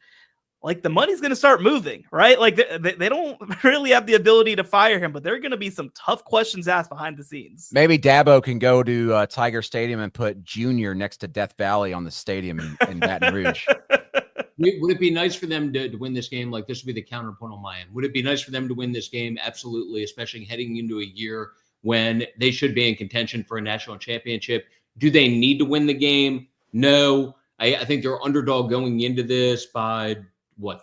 like the money's going to start moving, right? Like they don't really have the ability to fire him, but there are going to be some tough questions asked behind the scenes. Maybe Dabo can go to Tiger Stadium and put Junior next to Death Valley on the stadium in Baton Rouge. Would it be nice for them to win this game? Like, this would be the counterpoint on my end. Would it be nice for them to win this game? Absolutely, especially heading into a year when they should be in contention for a national championship. Do they need to win the game? No. I think they're underdog going into this by,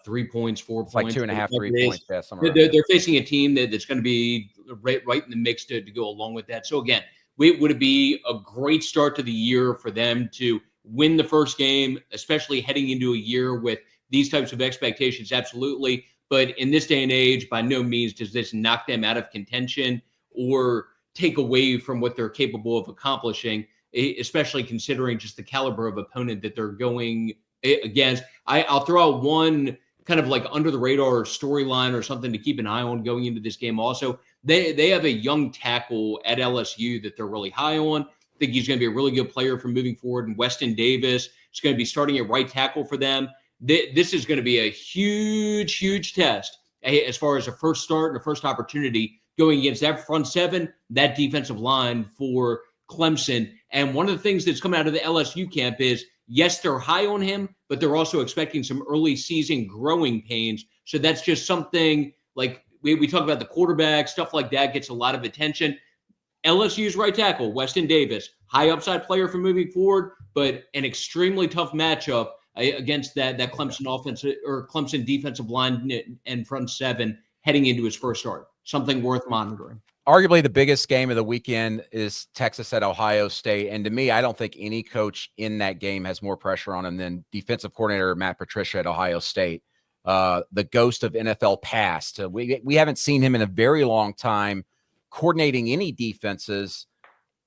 3 points, 4 points? Like 2.5, 3 points. Yeah, they're facing a team that's going to be right in the mix to go along with that. So, again, would it be a great start to the year for them to win the first game, especially heading into a year with these types of expectations? Absolutely. But in this day and age, by no means does this knock them out of contention or take away from what they're capable of accomplishing, especially considering just the caliber of opponent that they're going against. I'll throw out one kind of like under the radar storyline or something to keep an eye on going into this game. Also, they have a young tackle at LSU that they're really high on. I think he's going to be a really good player for moving forward. And Weston Davis is going to be starting at right tackle for them. This is going to be a huge, huge test as far as a first start and a first opportunity going against that front seven, that defensive line for Clemson. And one of the things that's come out of the LSU camp is, yes, they're high on him, but they're also expecting some early season growing pains. So that's just something like we talk about the quarterback, stuff like that gets a lot of attention. LSU's right tackle, Weston Davis, high upside player for moving forward, but an extremely tough matchup against that Clemson offense or Clemson defensive line and front seven heading into his first start. Something worth monitoring. Arguably the biggest game of the weekend is Texas at Ohio State. And to me, I don't think any coach in that game has more pressure on him than defensive coordinator Matt Patricia at Ohio State. The ghost of NFL past. We haven't seen him in a very long time coordinating any defenses,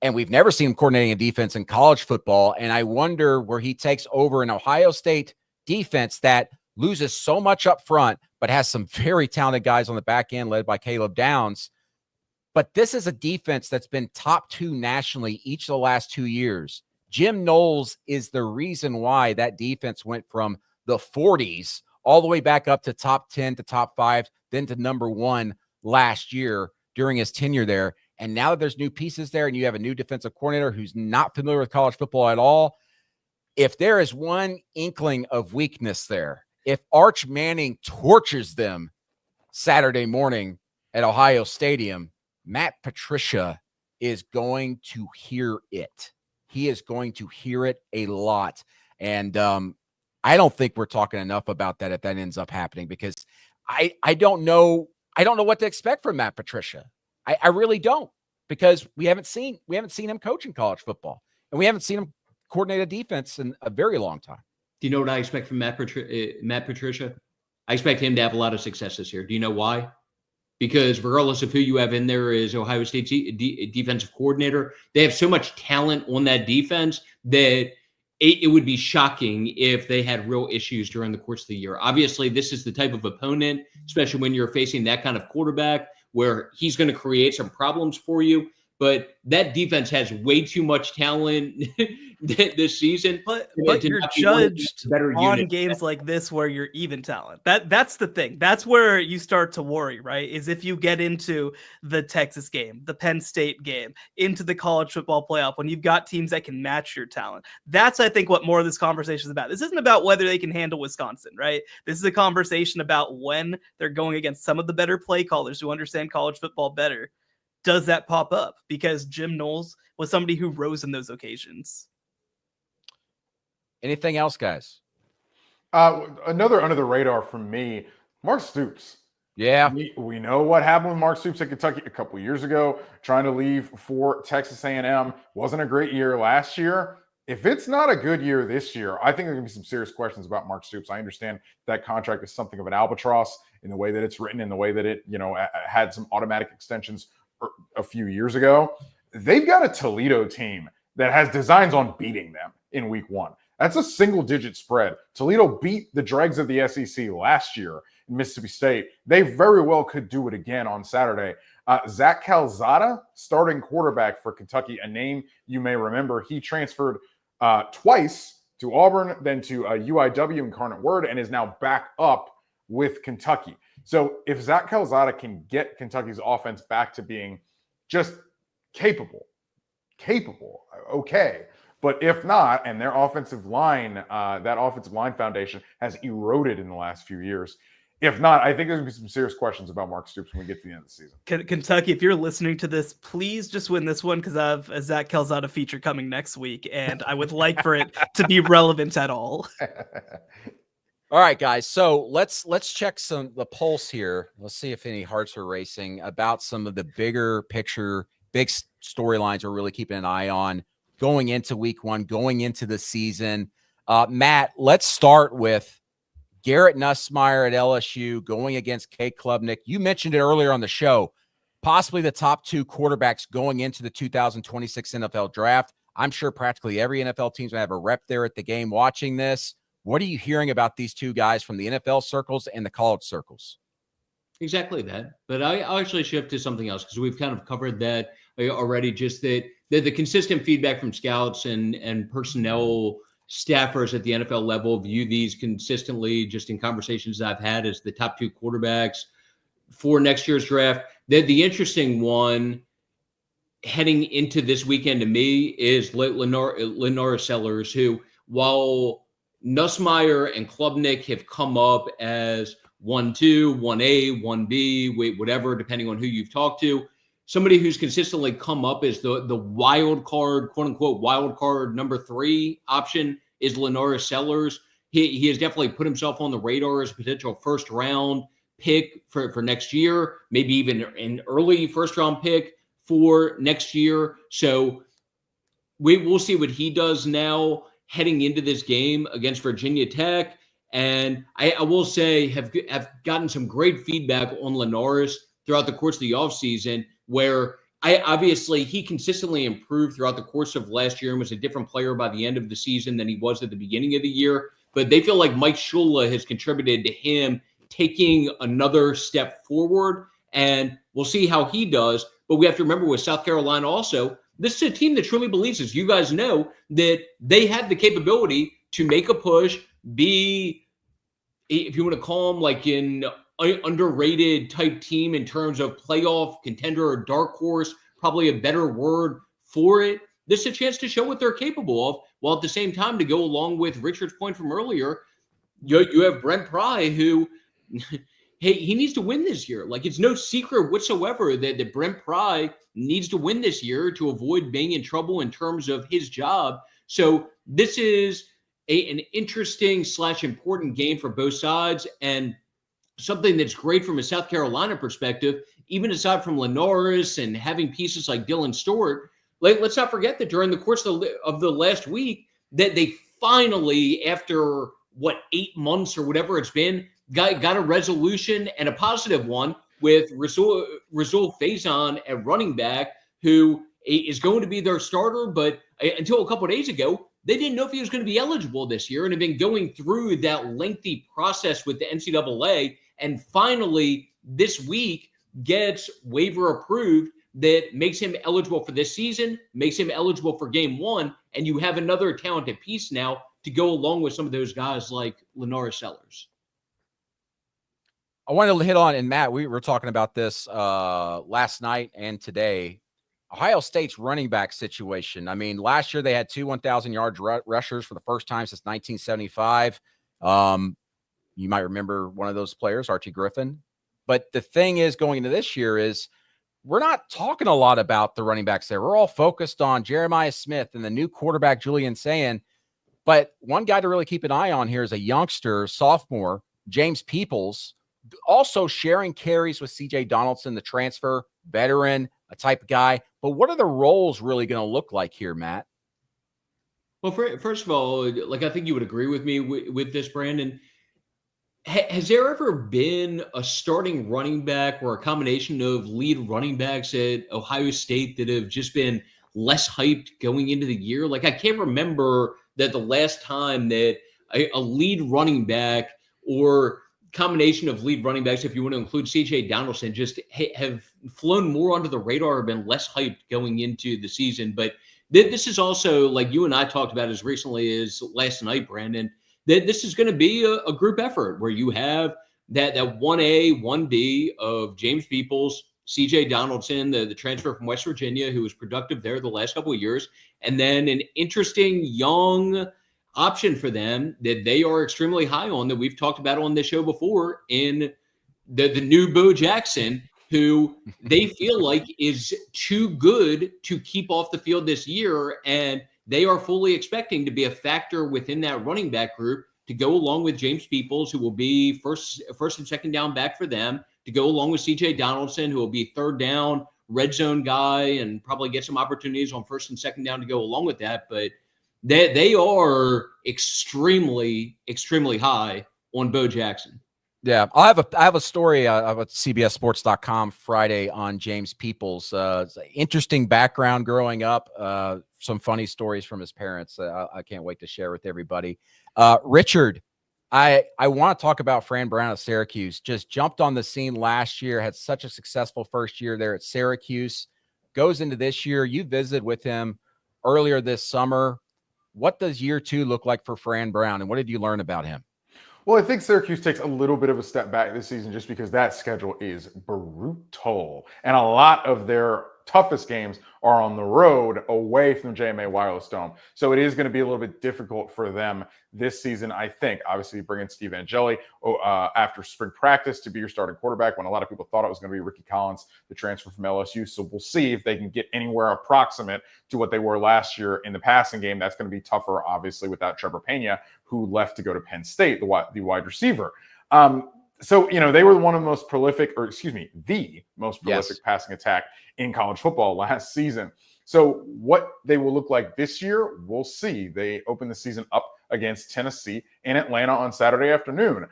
and we've never seen him coordinating a defense in college football. And I wonder where he takes over an Ohio State defense that loses so much up front, but has some very talented guys on the back end led by Caleb Downs. But this is a defense that's been top 2 nationally each of the last 2 years. Jim Knowles is the reason why that defense went from the 40s all the way back up to top 10 to top 5, then to number 1 last year during his tenure there. And now that there's new pieces there and you have a new defensive coordinator who's not familiar with college football at all, if there is one inkling of weakness there, if Arch Manning torches them Saturday morning at Ohio Stadium, Matt Patricia is going to hear it. He is going to hear it a lot. And I don't think we're talking enough about that if that ends up happening, because I don't know what to expect from Matt Patricia. I really don't, because we haven't seen him coach in college football, and we haven't seen him coordinate a defense in a very long time. Do you know what I expect from Matt Patricia? I expect him to have a lot of success this year. Do you know why? Because regardless of who you have in there as Ohio State's defensive coordinator, they have so much talent on that defense that it would be shocking if they had real issues during the course of the year. Obviously, this is the type of opponent, especially when you're facing that kind of quarterback, where he's going to create some problems for you. But that defense has way too much talent this season. But you're judged on games like this where you're even talent. That's the thing. That's where you start to worry, right? Is if you get into the Texas game, the Penn State game, into the college football playoff, when you've got teams that can match your talent. That's, I think, what more of this conversation is about. This isn't about whether they can handle Wisconsin, right? This is a conversation about when they're going against some of the better play callers who understand college football better. Does that pop up? Because Jim Knowles was somebody who rose in those occasions. Anything else, guys? Another under the radar from me, Mark Stoops. Yeah. We know what happened with Mark Stoops at Kentucky a couple years ago, trying to leave for Texas A&M. Wasn't a great year last year. if it's not a good year this year, I think there's going to be some serious questions about Mark Stoops. I understand that contract is something of an albatross in the way that it's written, in the way that it, had some automatic extensions a few years ago. They've got a Toledo team that has designs on beating them in week 1. That's a single-digit spread. Toledo beat the dregs of the SEC last year in Mississippi State. They very well could do it again on Saturday. Zach Calzada, starting quarterback for Kentucky, a name you may remember. He transferred twice to Auburn, then to UIW Incarnate Word, and is now back up with Kentucky. So if Zach Calzada can get Kentucky's offense back to being just capable, okay. But if not, and their offensive line, that offensive line foundation has eroded in the last few years. If not, I think there's going to be some serious questions about Mark Stoops when we get to the end of the season. Kentucky, if you're listening to this, please just win this one, because I have a Zach Calzada feature coming next week, and I would like for it to be relevant at all. All right, guys. So let's check the pulse here. Let's see if any hearts are racing about some of the bigger picture, big storylines we're really keeping an eye on going into week 1, going into the season. Matt, let's start with Garrett Nussmeier at LSU going against Kate Klubnik. You mentioned it earlier on the show, possibly the top 2 quarterbacks going into the 2026 NFL draft. I'm sure practically every NFL team's going to have a rep there at the game watching this. What are you hearing about these 2 guys from the NFL circles and the college circles? Exactly that. But I'll actually shift to something else, because we've kind of covered that already, just that the consistent feedback from scouts and personnel staffers at the NFL level view these consistently, just in conversations I've had, as the top 2 quarterbacks for next year's draft. The interesting one heading into this weekend to me is Lenora Sellers, who, while Nussmeier and Klubnik have come up as 1-2, 1A, 1B, whatever, depending on who you've talked to, somebody who's consistently come up as the wild card, quote unquote, wild card number 3 option is Lenora Sellers. He has definitely put himself on the radar as a potential first round pick for next year, maybe even an early first round pick for next year. So we'll see what he does now heading into this game against Virginia Tech. And I will say have gotten some great feedback on Lenoris throughout the course of the offseason, where obviously he consistently improved throughout the course of last year and was a different player by the end of the season than he was at the beginning of the year. But they feel like Mike Shula has contributed to him taking another step forward, and we'll see how he does. But we have to remember with South Carolina also, this is a team that truly believes, as you guys know, that they have the capability to make a push, be, if you want to call them like an underrated type team in terms of playoff contender or dark horse, probably a better word for it. This is a chance to show what they're capable of, while at the same time, to go along with Richard's point from earlier, you have Brent Pry, who, hey, he needs to win this year. Like, it's no secret whatsoever that Brent Pry needs to win this year to avoid being in trouble in terms of his job. So this is an interesting / important game for both sides, and something that's great from a South Carolina perspective, even aside from Lenoris and having pieces like Dylan Stewart. Let's not forget that during the course of the last week, that they finally, after 8 months or whatever it's been, got a resolution, and a positive one, with Rasul Faison at running back, who is going to be their starter. But until a couple of days ago, they didn't know if he was going to be eligible this year, and have been going through that lengthy process with the NCAA. And finally, this week, gets waiver approved that makes him eligible for this season, makes him eligible for game 1, and you have another talented piece now to go along with some of those guys like Lenora Sellers. I wanted to hit on, and Matt, we were talking about this last night and today, Ohio State's running back situation. I mean, last year they had 2 1,000-yard rushers for the first time since 1975. You might remember one of those players, Archie Griffin. But the thing is, going into this year, is we're not talking a lot about the running backs there. We're all focused on Jeremiah Smith and the new quarterback, Julian Sayin. But one guy to really keep an eye on here is a youngster, sophomore, James Peoples, also sharing carries with CJ Donaldson, the transfer, veteran, a type of guy. But what are the roles really going to look like here, Matt? Well, first of all, like I think you would agree with me with this, Brandon. Has there ever been a starting running back or a combination of lead running backs at Ohio State that have just been less hyped going into the year? Like I can't remember that the last time that a lead running back or combination of lead running backs, if you want to include CJ Donaldson, just have flown more under the radar or been less hyped going into the season. But this is also, like you and I talked about as recently as last night, Brandon, that this is going to be a group effort where you have that 1A, 1B of James Peoples, CJ Donaldson, the transfer from West Virginia, who was productive there the last couple of years, and then an interesting young option for them that they are extremely high on, that we've talked about on this show before, in the new Bo Jackson, who they feel like is too good to keep off the field this year. And they are fully expecting to be a factor within that running back group to go along with James Peoples, who will be first and second down back for them, to go along with CJ Donaldson, who will be third down red zone guy and probably get some opportunities on first and second down to go along with that. But they are extremely, extremely high on Bo Jackson. Yeah, I have a story about CBSSports.com Friday on James Peoples. Interesting background growing up. Some funny stories from his parents. I can't wait to share with everybody. Richard, I want to talk about Fran Brown at Syracuse. Just jumped on the scene last year. Had such a successful first year there at Syracuse. Goes into this year. You visited with him earlier this summer. What does year 2 look like for Fran Brown, and what did you learn about him? Well, I think Syracuse takes a little bit of a step back this season just because that schedule is brutal. And a lot of their toughest games are on the road away from the JMA Wireless Dome. So it is going to be a little bit difficult for them this season, I think. Obviously, bringing Steve Angeli after spring practice to be your starting quarterback when a lot of people thought it was going to be Ricky Collins, the transfer from LSU. So we'll see if they can get anywhere approximate to what they were last year in the passing game. That's going to be tougher, obviously, without Trevor Pena, who left to go to Penn State, the wide receiver. So, they were the most prolific passing attack in college football last season. So what they will look like this year, we'll see. They open the season up against Tennessee in Atlanta on Saturday afternoon.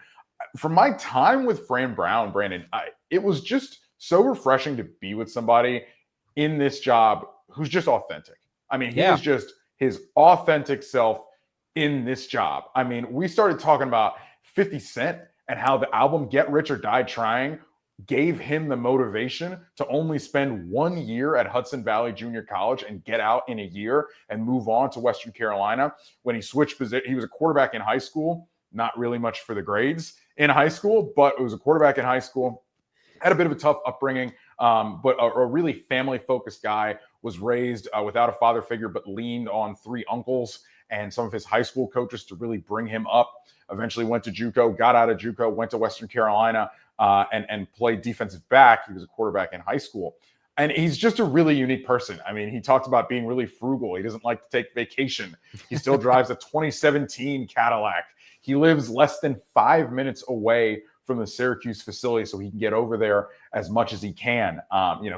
From my time with Fran Brown, Brandon, it was just so refreshing to be with somebody in this job who's just authentic. I mean, he is just his authentic self in this job. I mean, we started talking about 50 Cent and how the album Get Rich or Die Trying gave him the motivation to only spend 1 year at Hudson Valley Junior College and get out in a year and move on to Western Carolina. When he switched position, he was a quarterback in high school, not really much for the grades in high school, but it was a quarterback in high school, had a bit of a tough upbringing, but a really family-focused guy, was raised without a father figure, but leaned on 3 uncles and some of his high school coaches to really bring him up. Eventually went to JUCO, got out of JUCO, went to Western Carolina, and played defensive back. He was a quarterback in high school. And he's just a really unique person. I mean, he talks about being really frugal. He doesn't like to take vacation. He still drives a 2017 Cadillac. He lives less than 5 minutes away from the Syracuse facility, so he can get over there as much as he can.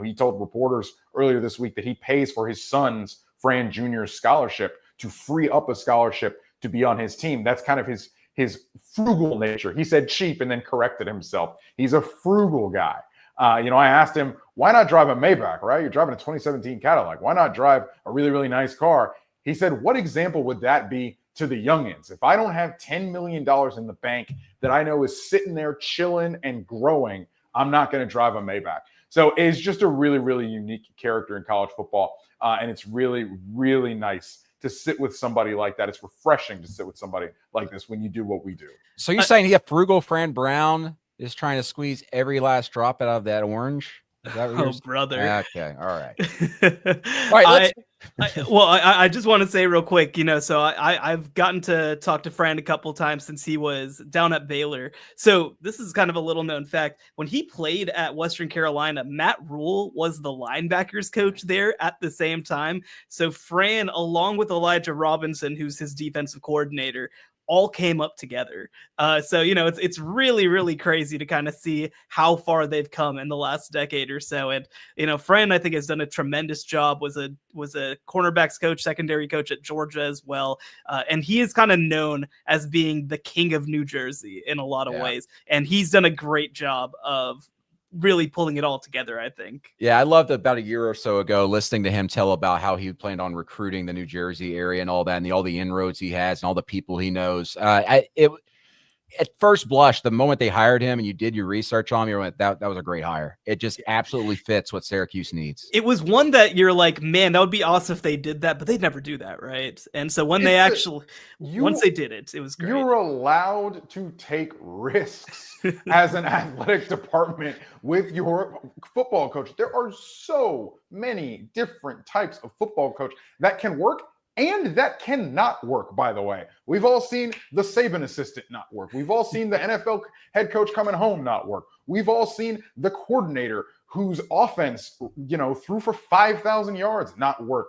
He told reporters earlier this week that he pays for his son's Fran Jr. scholarship to free up a scholarship to be on his team. That's kind of his frugal nature. He said cheap and then corrected himself. He's a frugal guy. I asked him, why not drive a Maybach, right? You're driving a 2017 Cadillac. Why not drive a really, really nice car? He said, what example would that be to the youngins? If I don't have $10 million in the bank that I know is sitting there chilling and growing, I'm not going to drive a Maybach. So it's just a really, really unique character in college football. And it's really, really nice to sit with somebody like that. It's refreshing to sit with somebody like this when you do what we do. So you're saying frugal Fran Brown is trying to squeeze every last drop out of that orange? Is that what you're saying? Brother. Okay. All right. All right. I just want to say real quick, so I've gotten to talk to Fran a couple times since he was down at Baylor. So this is kind of a little known fact. When he played at Western Carolina, Matt Rule was the linebackers coach there at the same time. So Fran, along with Elijah Robinson, who's his defensive coordinator, all came up together. So, it's really, really crazy to kind of see how far they've come in the last decade or so. And, Fran, I think, has done a tremendous job, was a cornerbacks coach, secondary coach at Georgia as well. And he is kind of known as being the king of New Jersey in a lot of ways. And he's done a great job of really pulling it all together, I think. Yeah, I loved about a year or so ago listening to him tell about how he planned on recruiting the New Jersey area and all that, and all the inroads he has and all the people he knows. At first blush, the moment they hired him and you did your research on him, you went, that was a great hire. It just absolutely fits what Syracuse needs. It was one that you're like, man, that would be awesome if they did that, but they'd never do that, right? And so when once they did it, it was great. You're allowed to take risks as an athletic department with your football coach. There are so many different types of football coach that can work and that cannot work, by the way. We've all seen the Saban assistant not work. We've all seen the NFL head coach coming home not work. We've all seen the coordinator whose offense, threw for 5,000 yards not work.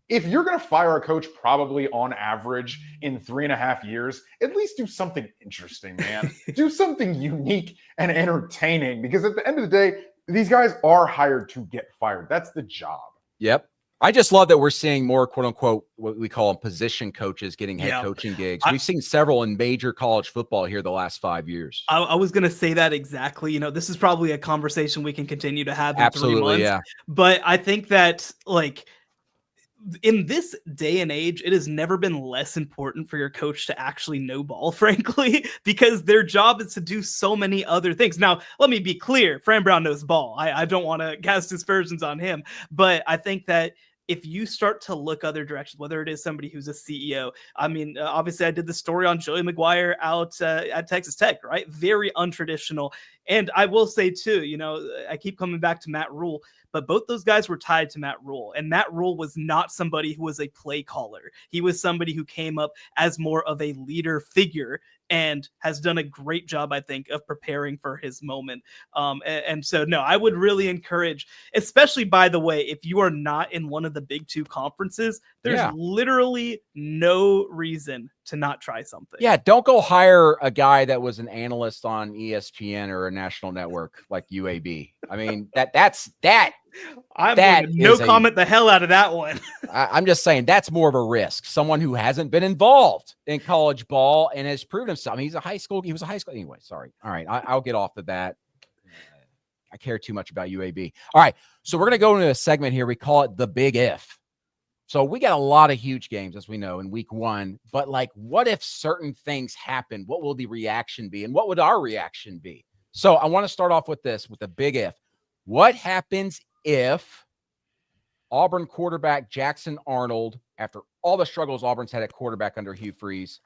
If you're going to fire a coach probably on average in 3.5 years, at least do something interesting, man. Do something unique and entertaining, because at the end of the day, these guys are hired to get fired. That's the job. Yep. I just love that we're seeing more, quote unquote, what we call them position coaches getting head coaching gigs. We've seen several in major college football here the last 5 years. I was going to say that exactly. This is probably a conversation we can continue to have in 3 months. Yeah. But I think that, in this day and age, it has never been less important for your coach to actually know ball, frankly, because their job is to do so many other things. Now, let me be clear. Fran Brown knows ball. I don't want to cast aspersions on him, but I think that if you start to look other directions, whether it is somebody who's a CEO, obviously I did the story on Joey McGuire out at Texas Tech, right? Very untraditional. And I will say too, I keep coming back to Matt Rule, but both those guys were tied to Matt Rule. And Matt Rule was not somebody who was a play caller. He was somebody who came up as more of a leader figure and has done a great job, I think, of preparing for his moment. And so, no, I would really encourage, especially, by the way, if you are not in one of the big 2 conferences, there's literally no reason to not try something. Yeah, don't go hire a guy that was an analyst on ESPN or a national network like UAB. I mean, that's comment the hell out of that one. I'm just saying that's more of a risk. Someone who hasn't been involved in college ball and has proven himself. I mean, he was a high school anyway. Sorry. All right, I'll get off of that. I care too much about UAB. All right, so we're gonna go into a segment here. We call it the Big If. So we got a lot of huge games, as we know, in week 1. But what if certain things happen? What will the reaction be? And what would our reaction be? So I want to start off with this, with the big if. What happens if Auburn quarterback Jackson Arnold, after all the struggles Auburn's had at quarterback under Hugh Freeze,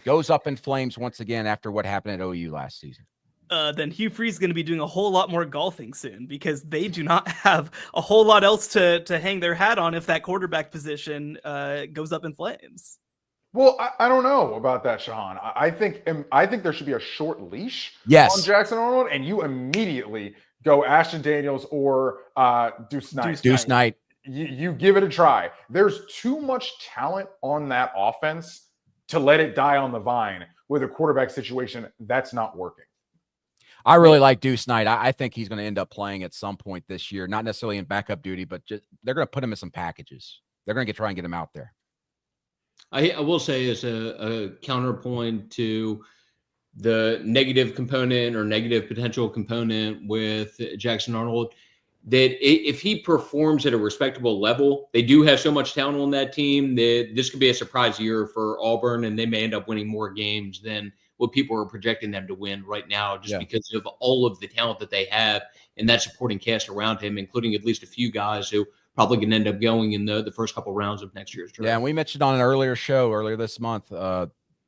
goes up in flames once again after what happened at OU last season? Then Hugh Freeze is going to be doing a whole lot more golfing soon, because they do not have a whole lot else to hang their hat on if that quarterback position goes up in flames. Well, I don't know about that, Shahan. I think there should be a short leash on Jackson Arnold, and you immediately go Ashton Daniels or Deuce Knight. Deuce Knight. You give it a try. There's too much talent on that offense to let it die on the vine with a quarterback situation that's not working. I really like Deuce Knight. I think he's going to end up playing at some point this year, not necessarily in backup duty, but just they're going to put him in some packages. They're going to try and get him out there. I will say, as a counterpoint to the negative component or negative potential component with Jackson Arnold, that if he performs at a respectable level, they do have so much talent on that team that this could be a surprise year for Auburn, and they may end up winning more games than what people are projecting them to win right now, just because of all of the talent that they have and that supporting cast around him, including at least a few guys who probably going to end up going in the first couple rounds of next year's draft. Yeah, and we mentioned on an earlier show earlier this month,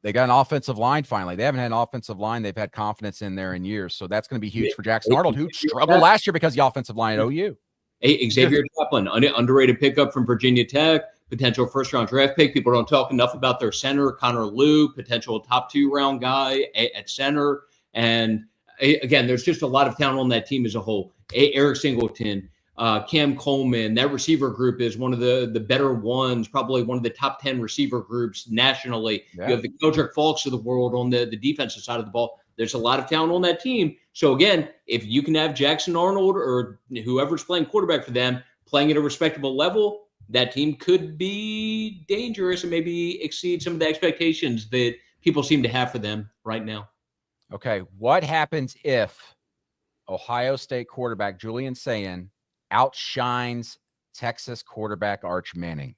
they got an offensive line finally. They haven't had an offensive line they've had confidence in there in years. So that's going to be huge for Jackson Arnold, who struggled last year because the offensive line at OU. Xavier Chaplin, underrated pickup from Virginia Tech, potential first-round draft pick. People don't talk enough about their center, Connor Liu, potential top 2-round guy at center. And again, there's just a lot of talent on that team as a whole. Eric Singleton, Cam Coleman. That receiver group is one of the better ones, probably one of the top 10 receiver groups nationally. Yeah. You have the Keldrick Falks of the world on the defensive side of the ball. There's a lot of talent on that team. So again, if you can have Jackson Arnold or whoever's playing quarterback for them playing at a respectable level, that team could be dangerous and maybe exceed some of the expectations that people seem to have for them right now. Okay, what happens if Ohio State quarterback Julian Sayin outshines Texas quarterback Arch Manning?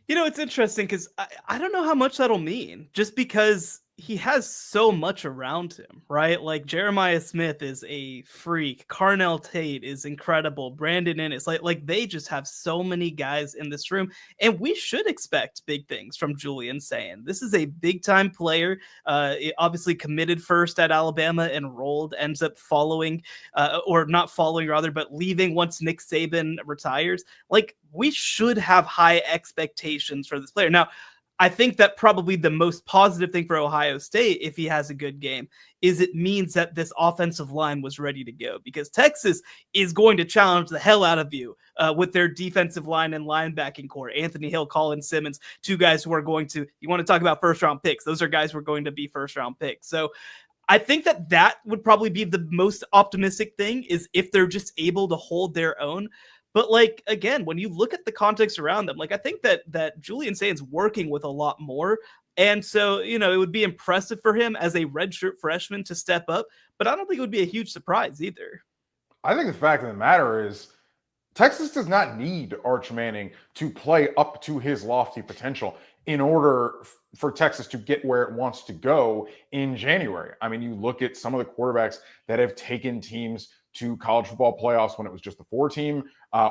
It's interesting because I don't know how much that'll mean, just because he has so much around him, right? Like Jeremiah Smith is a freak. Carnell Tate is incredible. Brandon Ennis, like they just have so many guys in this room, and we should expect big things from Julian Sayin. This is a big time player. Obviously committed first at Alabama, enrolled, ends up following, or not following rather, but leaving once Nick Saban retires. Like we should have high expectations for this player. Now, I think that probably the most positive thing for Ohio State, if he has a good game, is it means that this offensive line was ready to go, because Texas is going to challenge the hell out of you with their defensive line and linebacking core. Anthony Hill, Colin Simmons, two guys who are going to, you want to talk about first round picks. Those are guys who are going to be first round picks. So I think that would probably be the most optimistic thing, is if they're just able to hold their own. But like, again, when you look at the context around them, like I think that Julian Sayin's working with a lot more. And so, it would be impressive for him as a redshirt freshman to step up, but I don't think it would be a huge surprise either. I think the fact of the matter is Texas does not need Arch Manning to play up to his lofty potential in order for Texas to get where it wants to go in January. I mean, you look at some of the quarterbacks that have taken teams to college football playoffs when it was just the 4-team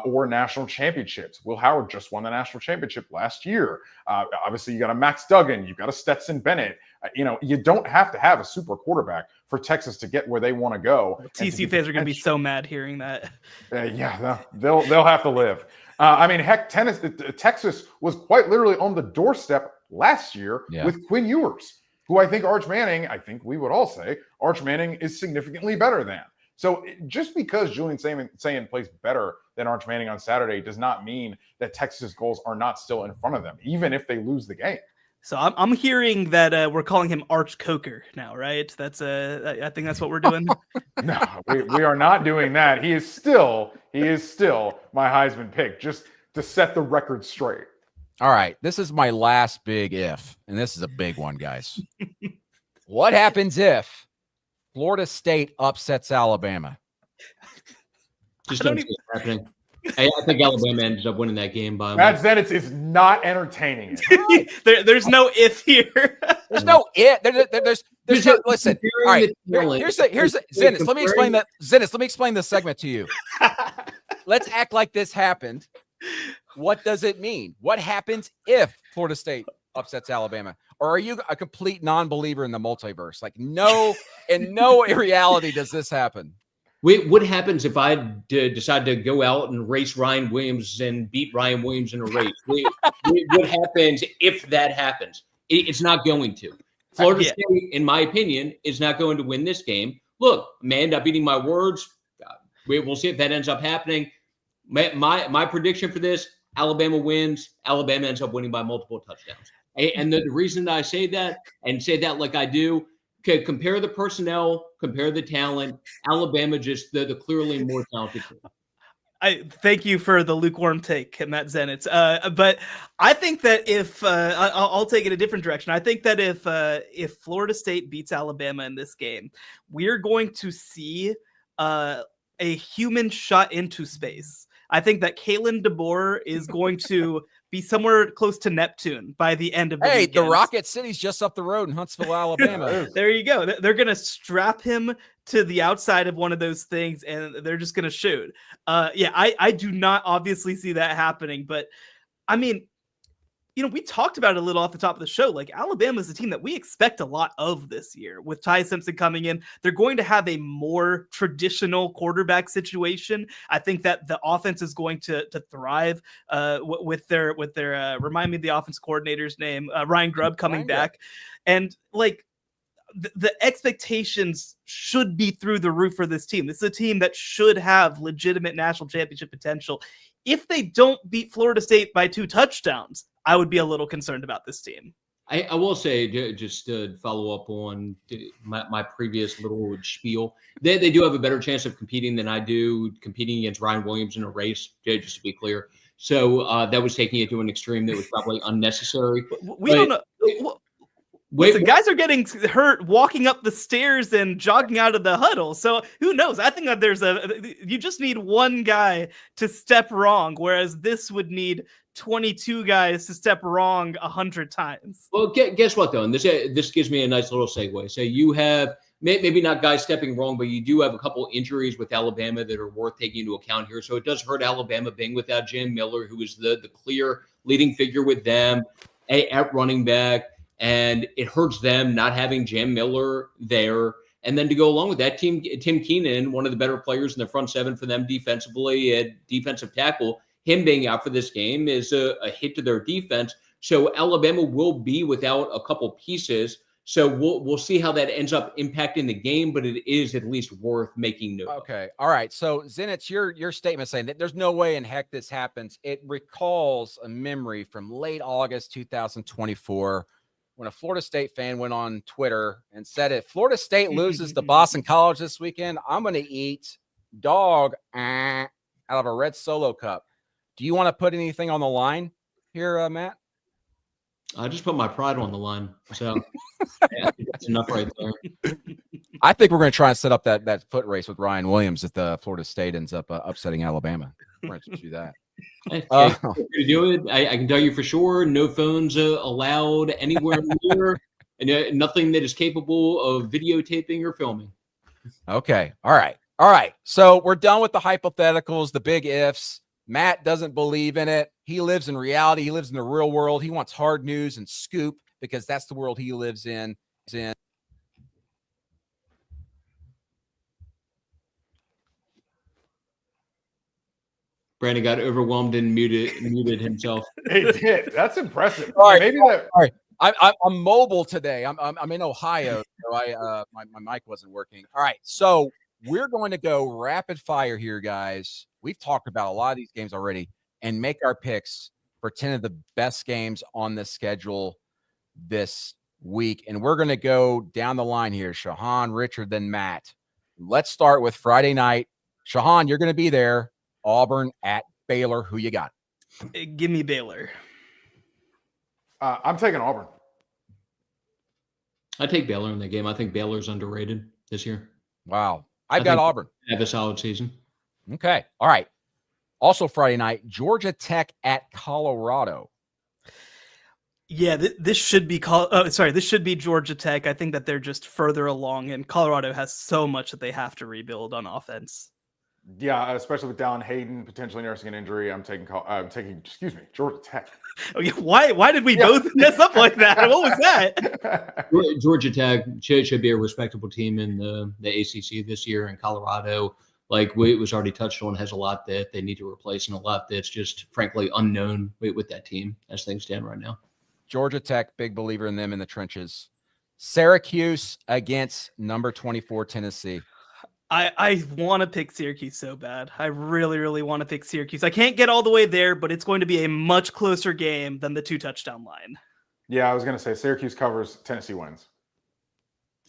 or national championships. Will Howard just won the national championship last year. Obviously, you got a Max Duggan, you got a Stetson Bennett. You don't have to have a super quarterback for Texas to get where they want to go. TCU fans are going to be so mad hearing that. Yeah, they'll have to live. Heck, Texas was quite literally on the doorstep last year with Quinn Ewers, who I think we would all say Arch Manning is significantly better than. So just because Julian Sayin plays better than Arch Manning on Saturday does not mean that Texas' goals are not still in front of them, even if they lose the game. So I'm hearing that we're calling him Arch Coker now, right? That's I think that's what we're doing. No, we are not doing that. He is still my Heisman pick, just to set the record straight. All right, this is my last big if, and this is a big one, guys. What happens if Florida State upsets Alabama? Just don't see it happening. I think Alabama ends up winning that game by. Matt Zenitz is not entertaining it. There's no if here. There's no if. There's no, listen. All right. Here's Zenitz. Let me explain that. Zenitz, let me explain this segment to you. Let's act like this happened. What does it mean? What happens if Florida State upsets Alabama? Or are you a complete non-believer in the multiverse? Like, no, in no reality does this happen. What happens if I decide to go out and race Ryan Williams and beat Ryan Williams in a race? What happens if that happens? It's not going to. Florida State, in my opinion, is not going to win this game. Look, I may end up eating my words. We'll see if that ends up happening. My prediction for this, Alabama wins. Alabama ends up winning by multiple touchdowns. And the reason that I say that, and say that like I do, compare the personnel, compare the talent. Alabama just the clearly more talented team. I thank you for the lukewarm take, Matt Zenitz. But I think that if I'll take it a different direction. I think that if Florida State beats Alabama in this game, we're going to see a human shot into space. I think that Kalen DeBoer is going to be somewhere close to Neptune by the end of the weekend. The Rocket City's just up the road in Huntsville, Alabama. There you go. They're going to strap him to the outside of one of those things, and they're just going to shoot. I do not obviously see that happening, but I mean, we talked about it a little off the top of the show. Like, Alabama is a team that we expect a lot of this year. With Ty Simpson coming in, they're going to have a more traditional quarterback situation. I think that the offense is going to thrive with their remind me of the offense coordinator's name, Ryan Grubb coming back. And like, the expectations should be through the roof for this team. This is a team that should have legitimate national championship potential. If they don't beat Florida State by 2 touchdowns, I would be a little concerned about this team. I will say, just to follow up on my previous little spiel, they do have a better chance of competing than I do, competing against Ryan Williams in a race, just to be clear. So that was taking it to an extreme that was probably unnecessary. We don't know. Listen, guys are getting hurt walking up the stairs and jogging out of the huddle. So who knows? I think that you just need one guy to step wrong, whereas this would need 22 guys to step wrong 100 times. Well, guess what, though? And this gives me a nice little segue. So you have maybe not guys stepping wrong, but you do have a couple injuries with Alabama that are worth taking into account here. So it does hurt Alabama being without Jam Miller, who is the clear leading figure with them at running back. And it hurts them not having Jam Miller there. And then to go along with that, Tim Keenan, one of the better players in the front seven for them defensively at defensive tackle, him being out for this game is a hit to their defense. So Alabama will be without a couple pieces. So we'll see how that ends up impacting the game, but it is at least worth making note. Okay. All right. So Zenitz, your statement saying that there's no way in heck this happens. It recalls a memory from late August 2024 when a Florida State fan went on Twitter and said, if Florida State loses to Boston College this weekend, I'm going to eat dog out of a red Solo cup. Do you want to put anything on the line here, Matt? I just put my pride on the line. So I think that's enough right there. I think we're going to try and set up that foot race with Ryan Williams if the Florida State ends up upsetting Alabama. We're going to do that. To do it, I can tell you for sure, no phones allowed anywhere near, and nothing that is capable of videotaping or filming. Okay. All right. So we're done with the hypotheticals, the big ifs. Matt doesn't believe in it. He lives in reality. He lives in the real world. He wants hard news and scoop because that's the world he lives in. Brandon got overwhelmed and muted himself. He did. That's impressive. All right. Maybe that. All right. I'm mobile today. I'm in Ohio, so my mic wasn't working. All right. So we're going to go rapid fire here, guys. We've talked about a lot of these games already and make our picks for 10 of the best games on the schedule this week. And we're going to go down the line here. Shahan, Richard, then Matt. Let's start with Friday night. Shahan, you're going to be there. Auburn at Baylor. Who you got? Give me Baylor. I'm taking Auburn. I take Baylor in the game. I think Baylor's underrated this year. Wow. I've got Auburn. Have a solid season. Okay. All right. Also Friday night, Georgia Tech at Colorado. Yeah, this should be this should be Georgia Tech. I think that they're just further along, and Colorado has so much that they have to rebuild on offense. Yeah, especially with Dallin Hayden potentially nursing an injury. I'm taking Georgia Tech. Oh, yeah. Why did we both mess up like that? What was that? Georgia Tech should be a respectable team in the ACC this year, and Colorado, like it was already touched on, has a lot that they need to replace and a lot that's just frankly unknown with that team as things stand right now. Georgia Tech, big believer in them in the trenches. Syracuse against number 24 Tennessee. I want to pick Syracuse so bad. I really, really want to pick Syracuse. I can't get all the way there, but it's going to be a much closer game than the 2-touchdown line. Yeah, I was going to say Syracuse covers, Tennessee wins.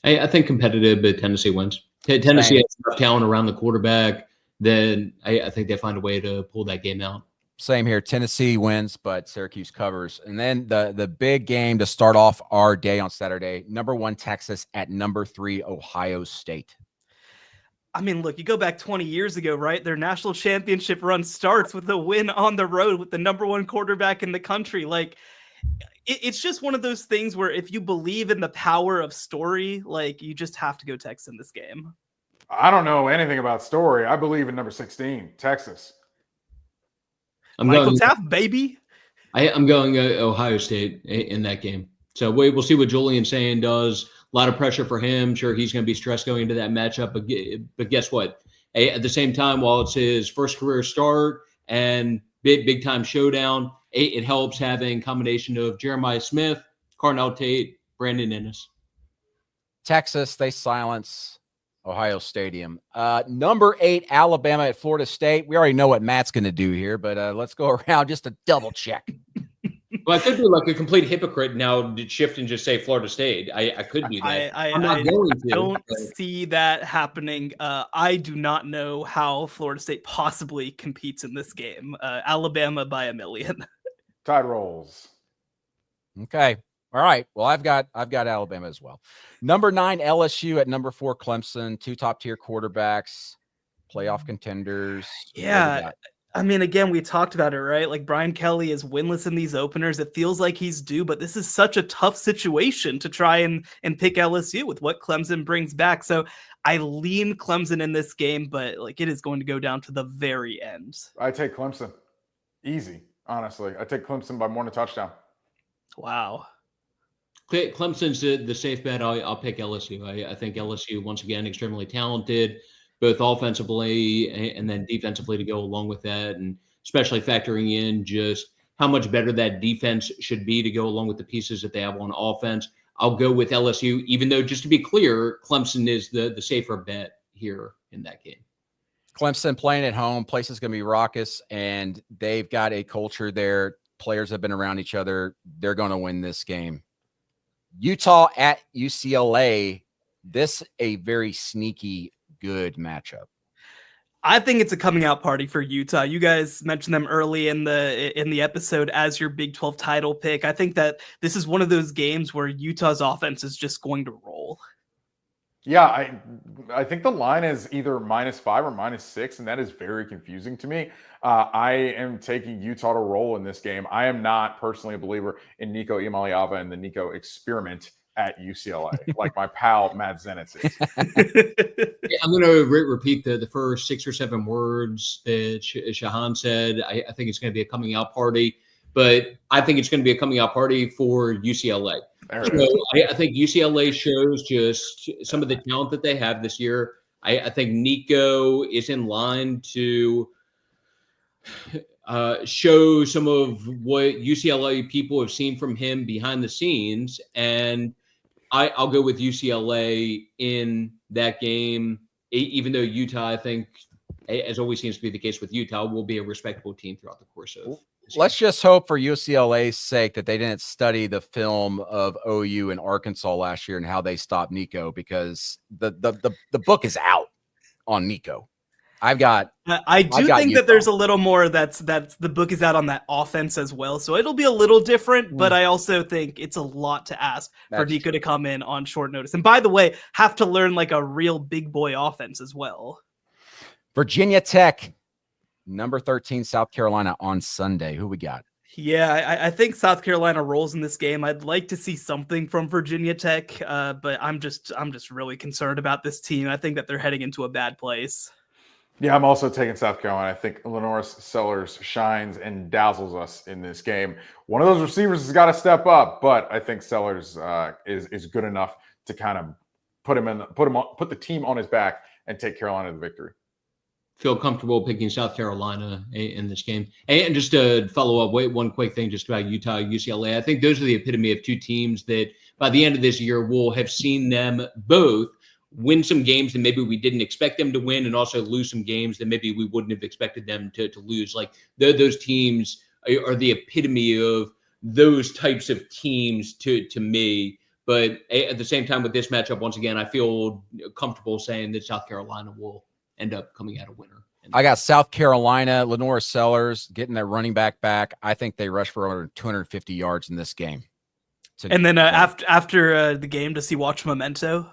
I think competitive, but Tennessee wins. Tennessee has enough talent around the quarterback. Then I think they find a way to pull that game out. Same here. Tennessee wins, but Syracuse covers. And then the big game to start off our day on Saturday, number 1 Texas at number 3 Ohio State. I mean, look, you go back 20 years ago, right? Their national championship run starts with a win on the road with the number 1 quarterback in the country. Like, it's just one of those things where if you believe in the power of story, like, you just have to go Texas in this game. I don't know anything about story. I believe in number 16, Texas. Michael Taft, baby. I'm going Ohio State in that game. So we'll see what Julian Sand does. A lot of pressure for him. Sure, he's going to be stressed going into that matchup. But guess what? At the same time, while it's his first career start and big time showdown, it helps having a combination of Jeremiah Smith, Carnell Tate, Brandon Ennis. Texas, they silence Ohio Stadium. Number 8, Alabama at Florida State. We already know what Matt's going to do here, but let's go around just to double check. Well, I could be like a complete hypocrite now to shift and just say Florida State. I could do that. I'm not going to. Don't see that happening. I do not know how Florida State possibly competes in this game. Alabama by 1,000,000. Tide rolls. Okay. All right. Well, I've got Alabama as well. Number 9, LSU at number 4, Clemson. 2 top-tier quarterbacks, playoff contenders. Yeah. I mean, again, we talked about it, right? Like Brian Kelly is winless in these openers. It feels like he's due, but this is such a tough situation to try and pick LSU with what Clemson brings back. So I lean Clemson in this game, but like it is going to go down to the very end. I take Clemson. Easy, honestly. I take Clemson by more than a touchdown. Wow. Clemson's the safe bet. I'll pick LSU. I think LSU, once again, extremely talented, both offensively and then defensively to go along with that, and especially factoring in just how much better that defense should be to go along with the pieces that they have on offense. I'll go with LSU, even though, just to be clear, Clemson is the safer bet here in that game. Clemson playing at home, place is going to be raucous, and they've got a culture there. Players have been around each other. They're going to win this game. Utah at UCLA, this a very sneaky good matchup. I think it's a coming out party for Utah. You guys mentioned them early in the episode as your Big 12 title pick. I think that this is one of those games where Utah's offense is just going to roll. Yeah, I think the line is either -5 or -6, and that is very confusing to me. I am taking Utah to roll in this game. I am not personally a believer in Nico Iamaleava and the Nico experiment at UCLA, like my pal Matt Zenitz is. Yeah, I'm going to repeat the first 6 or 7 words that Shahan said. I think it's going to be a coming out party, but I think it's going to be a coming out party for UCLA. So I think UCLA shows just some of the talent that they have this year. I think Nico is in line to show some of what UCLA people have seen from him behind the scenes, and I'll go with UCLA in that game, even though Utah, I think, as always seems to be the case with Utah, will be a respectable team throughout the course of. Let's just hope for UCLA's sake that they didn't study the film of OU and Arkansas last year and how they stopped Nico, because the book is out on Nico. I do think that there's a little more that's the book is out on that offense as well. So it'll be a little different, but I also think it's a lot to ask for Nico to come in on short notice. And by the way, have to learn like a real big boy offense as well. Virginia Tech, number 13, South Carolina on Sunday. Who we got? Yeah, I think South Carolina rolls in this game. I'd like to see something from Virginia Tech, but I'm just really concerned about this team. I think that they're heading into a bad place. Yeah, I'm also taking South Carolina. I think Lenoris Sellers shines and dazzles us in this game. One of those receivers has got to step up, but I think Sellers is good enough to kind of put the team on his back and take Carolina to the victory. Feel comfortable picking South Carolina in this game. And just to follow up, one quick thing just about Utah, UCLA. I think those are the epitome of two teams that by the end of this year, we'll have seen them both win some games that maybe we didn't expect them to win, and also lose some games that maybe we wouldn't have expected them to lose. Like those teams are the epitome of those types of teams to me. But at the same time with this matchup, once again, I feel comfortable saying that South Carolina will end up coming out a winner. I got South Carolina, Lenoris Sellers getting their running back. I think they rush for over 250 yards in this game. And then after the game, does he watch Memento?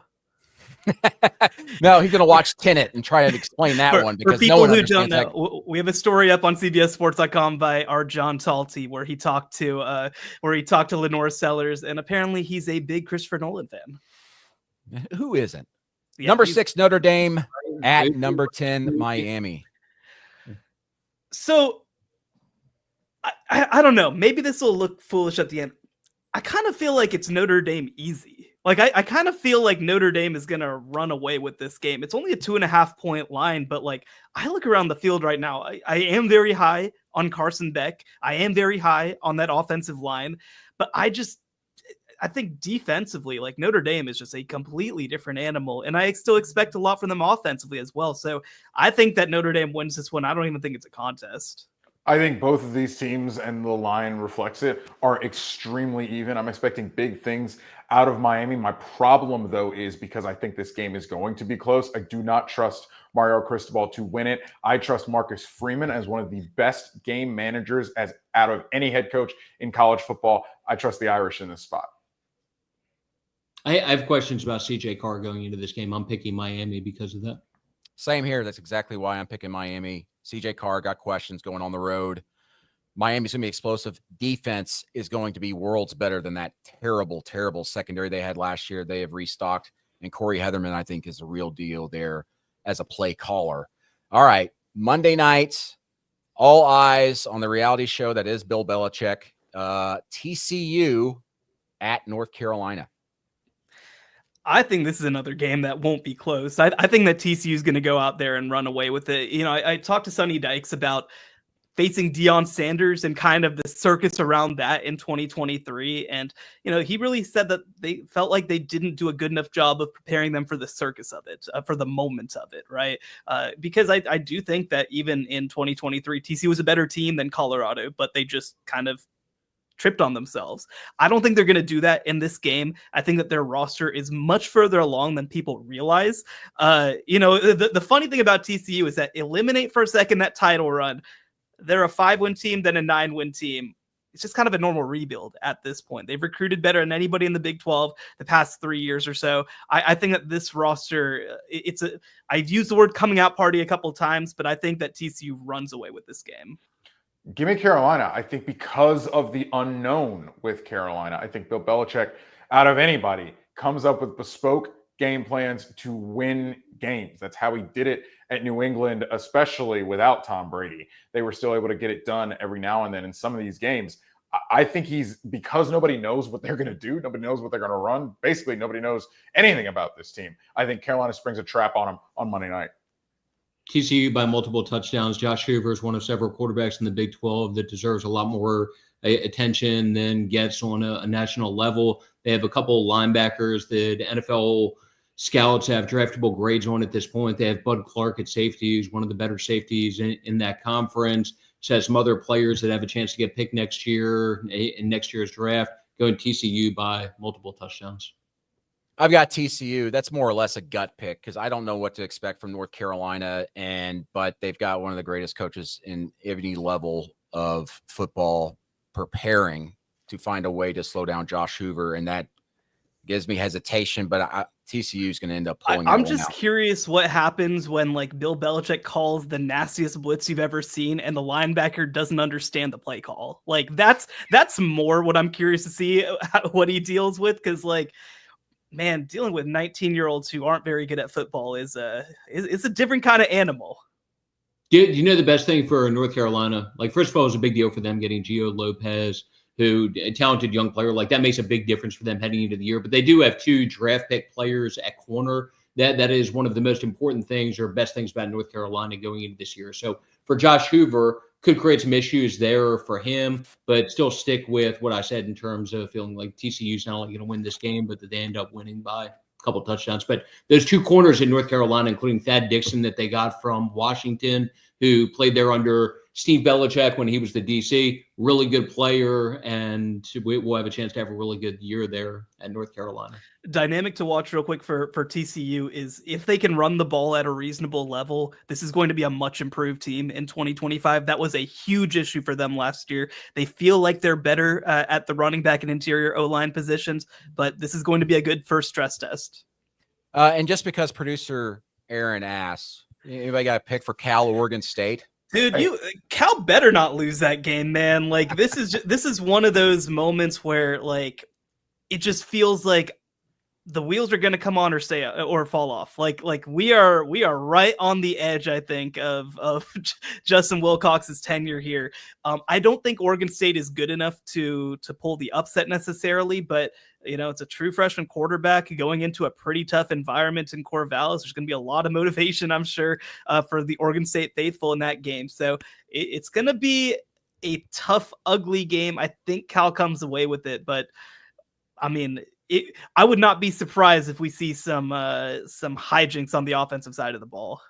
No, he's going to watch Tenet and try to explain that one, because for people no one who don't know, that. We have a story up on CBSSports.com by our John Talty where he talked to Lenoris Sellers, and apparently he's a big Christopher Nolan fan. Who isn't? Yeah, number 6 Notre Dame at number 10 Miami. So I don't know. Maybe this will look foolish at the end. I kind of feel like it's Notre Dame easy. Like I kind of feel like Notre Dame is gonna run away with this game. It's only a 2.5 point line, but like I look around the field right now, I am very high on Carson Beck. I am very high on that offensive line, but I I think defensively, like Notre Dame is just a completely different animal. And I still expect a lot from them offensively as well. So I think that Notre Dame wins this one. I don't even think it's a contest. I think both of these teams, and the line reflects it, are extremely even. I'm expecting big things out of Miami. My problem, though, is because I think this game is going to be close. I do not trust Mario Cristobal to win it. I trust Marcus Freeman as one of the best game managers as out of any head coach in college football. I trust the Irish in this spot. I have questions about CJ Carr going into this game. I'm picking Miami because of that. Same here. That's exactly why I'm picking Miami. CJ Carr got questions going on the road. Miami's going to be explosive. Defense is going to be worlds better than that terrible, terrible secondary they had last year. They have restocked. And Corey Heatherman, I think, is a real deal there as a play caller. All right. Monday night, all eyes on the reality show that is Bill Belichick. TCU at North Carolina. I think this is another game that won't be close. I think that TCU is going to go out there and run away with it. You know, I talked to Sonny Dykes about facing Deion Sanders and kind of the circus around that in 2023. And, you know, he really said that they felt like they didn't do a good enough job of preparing them for the circus of it, for the moment of it, right? Because I do think that even in 2023, TCU was a better team than Colorado, but they just kind of tripped on themselves. I don't think they're going to do that in this game. I think that their roster is much further along than people realize. You know, the funny thing about TCU is that eliminate for a second that title run. They're a 5-win team, then a 9-win team. It's just kind of a normal rebuild at this point. They've recruited better than anybody in the Big 12 the past 3 years or so. I think that this roster, I've used the word coming out party a couple of times, but I think that TCU runs away with this game. Give me Carolina. I think because of the unknown with Carolina, I think Bill Belichick, out of anybody, comes up with bespoke game plans to win games. That's how he did it at New England, especially without Tom Brady. They were still able to get it done every now and then in some of these games. I think because nobody knows what they're going to do, nobody knows what they're going to run. Basically, nobody knows anything about this team. I think Carolina springs a trap on them on Monday night. TCU by multiple touchdowns. Josh Hoover is one of several quarterbacks in the Big 12 that deserves a lot more attention than gets on a national level. They have a couple linebackers that NFL scouts have draftable grades on at this point. They have Bud Clark at safety, who's one of the better safeties in that conference. So has some other players that have a chance to get picked next year in next year's draft. Going TCU by multiple touchdowns. I've got TCU. That's more or less a gut pick because I don't know what to expect from North Carolina, but they've got one of the greatest coaches in any level of football preparing to find a way to slow down Josh Hoover, and that gives me hesitation. But TCU is going to end up pulling. I'm just curious what happens when like Bill Belichick calls the nastiest blitz you've ever seen, and the linebacker doesn't understand the play call. Like that's more what I'm curious to see what he deals with because like. Man, dealing with 19-year-olds who aren't very good at football is a different kind of animal. Do you know the best thing for North Carolina? Like, first of all, it was a big deal for them getting Gio Lopez, who a talented young player. Like, that makes a big difference for them heading into the year. But they do have 2 draft pick players at corner. That is one of the most important things or best things about North Carolina going into this year. So for Josh Hoover, could create some issues there for him, but still stick with what I said in terms of feeling like TCU's not only going to win this game, but that they end up winning by a couple touchdowns. But those 2 corners in North Carolina, including Thad Dixon that they got from Washington, who played there under Steve Belichick when he was the DC, really good player, and we'll have a chance to have a really good year there at North Carolina. Dynamic to watch real quick for TCU is if they can run the ball at a reasonable level, this is going to be a much improved team in 2025. That was a huge issue for them last year. They feel like they're better at the running back and interior O-line positions, but this is going to be a good first stress test. And just because producer Aaron asks, anybody got a pick for Cal Oregon State? Dude, Cal better not lose that game, man. Like this is one of those moments where like it just feels like the wheels are going to come on or fall off. Like we are right on the edge, I think, of Justin Wilcox's tenure here. I don't think Oregon State is good enough to pull the upset necessarily, but you know, it's a true freshman quarterback going into a pretty tough environment in Corvallis. There's going to be a lot of motivation, I'm sure, for the Oregon State faithful in that game. So it's going to be a tough, ugly game. I think Cal comes away with it, but I mean, I would not be surprised if we see some hijinks on the offensive side of the ball.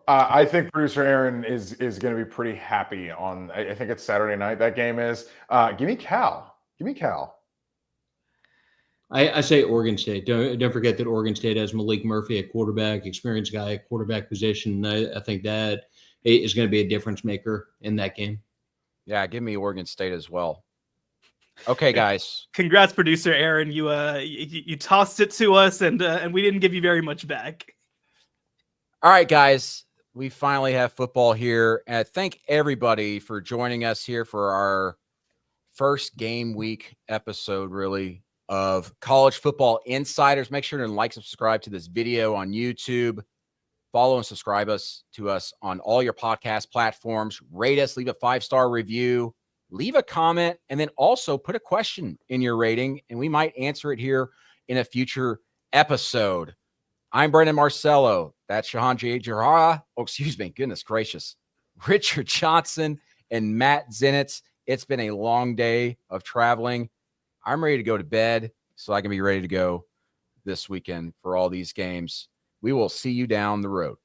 I think producer Aaron is going to be pretty happy on. I think it's Saturday night. That game is. Give me Cal. Give me Cal. I say Oregon State. Don't forget that Oregon State has Malik Murphy at quarterback, experienced guy at quarterback position. I think that is going to be a difference maker in that game. Yeah, give me Oregon State as well. Okay, guys. Congrats, producer Aaron. You tossed it to us, and we didn't give you very much back. All right, guys. We finally have football here. And I thank everybody for joining us here for our first game week episode, really, of College Football Insiders. Make sure to like, subscribe to this video on YouTube. Follow and subscribe to us on all your podcast platforms. Rate us, leave a 5-star review, leave a comment, and then also put a question in your rating, and we might answer it here in a future episode. I'm Brent and Marcello. That's Shahan J. Jarrah. Oh, excuse me. Goodness gracious. Richard Johnson and Matt Zenitz. It's been a long day of traveling. I'm ready to go to bed so I can be ready to go this weekend for all these games. We will see you down the road.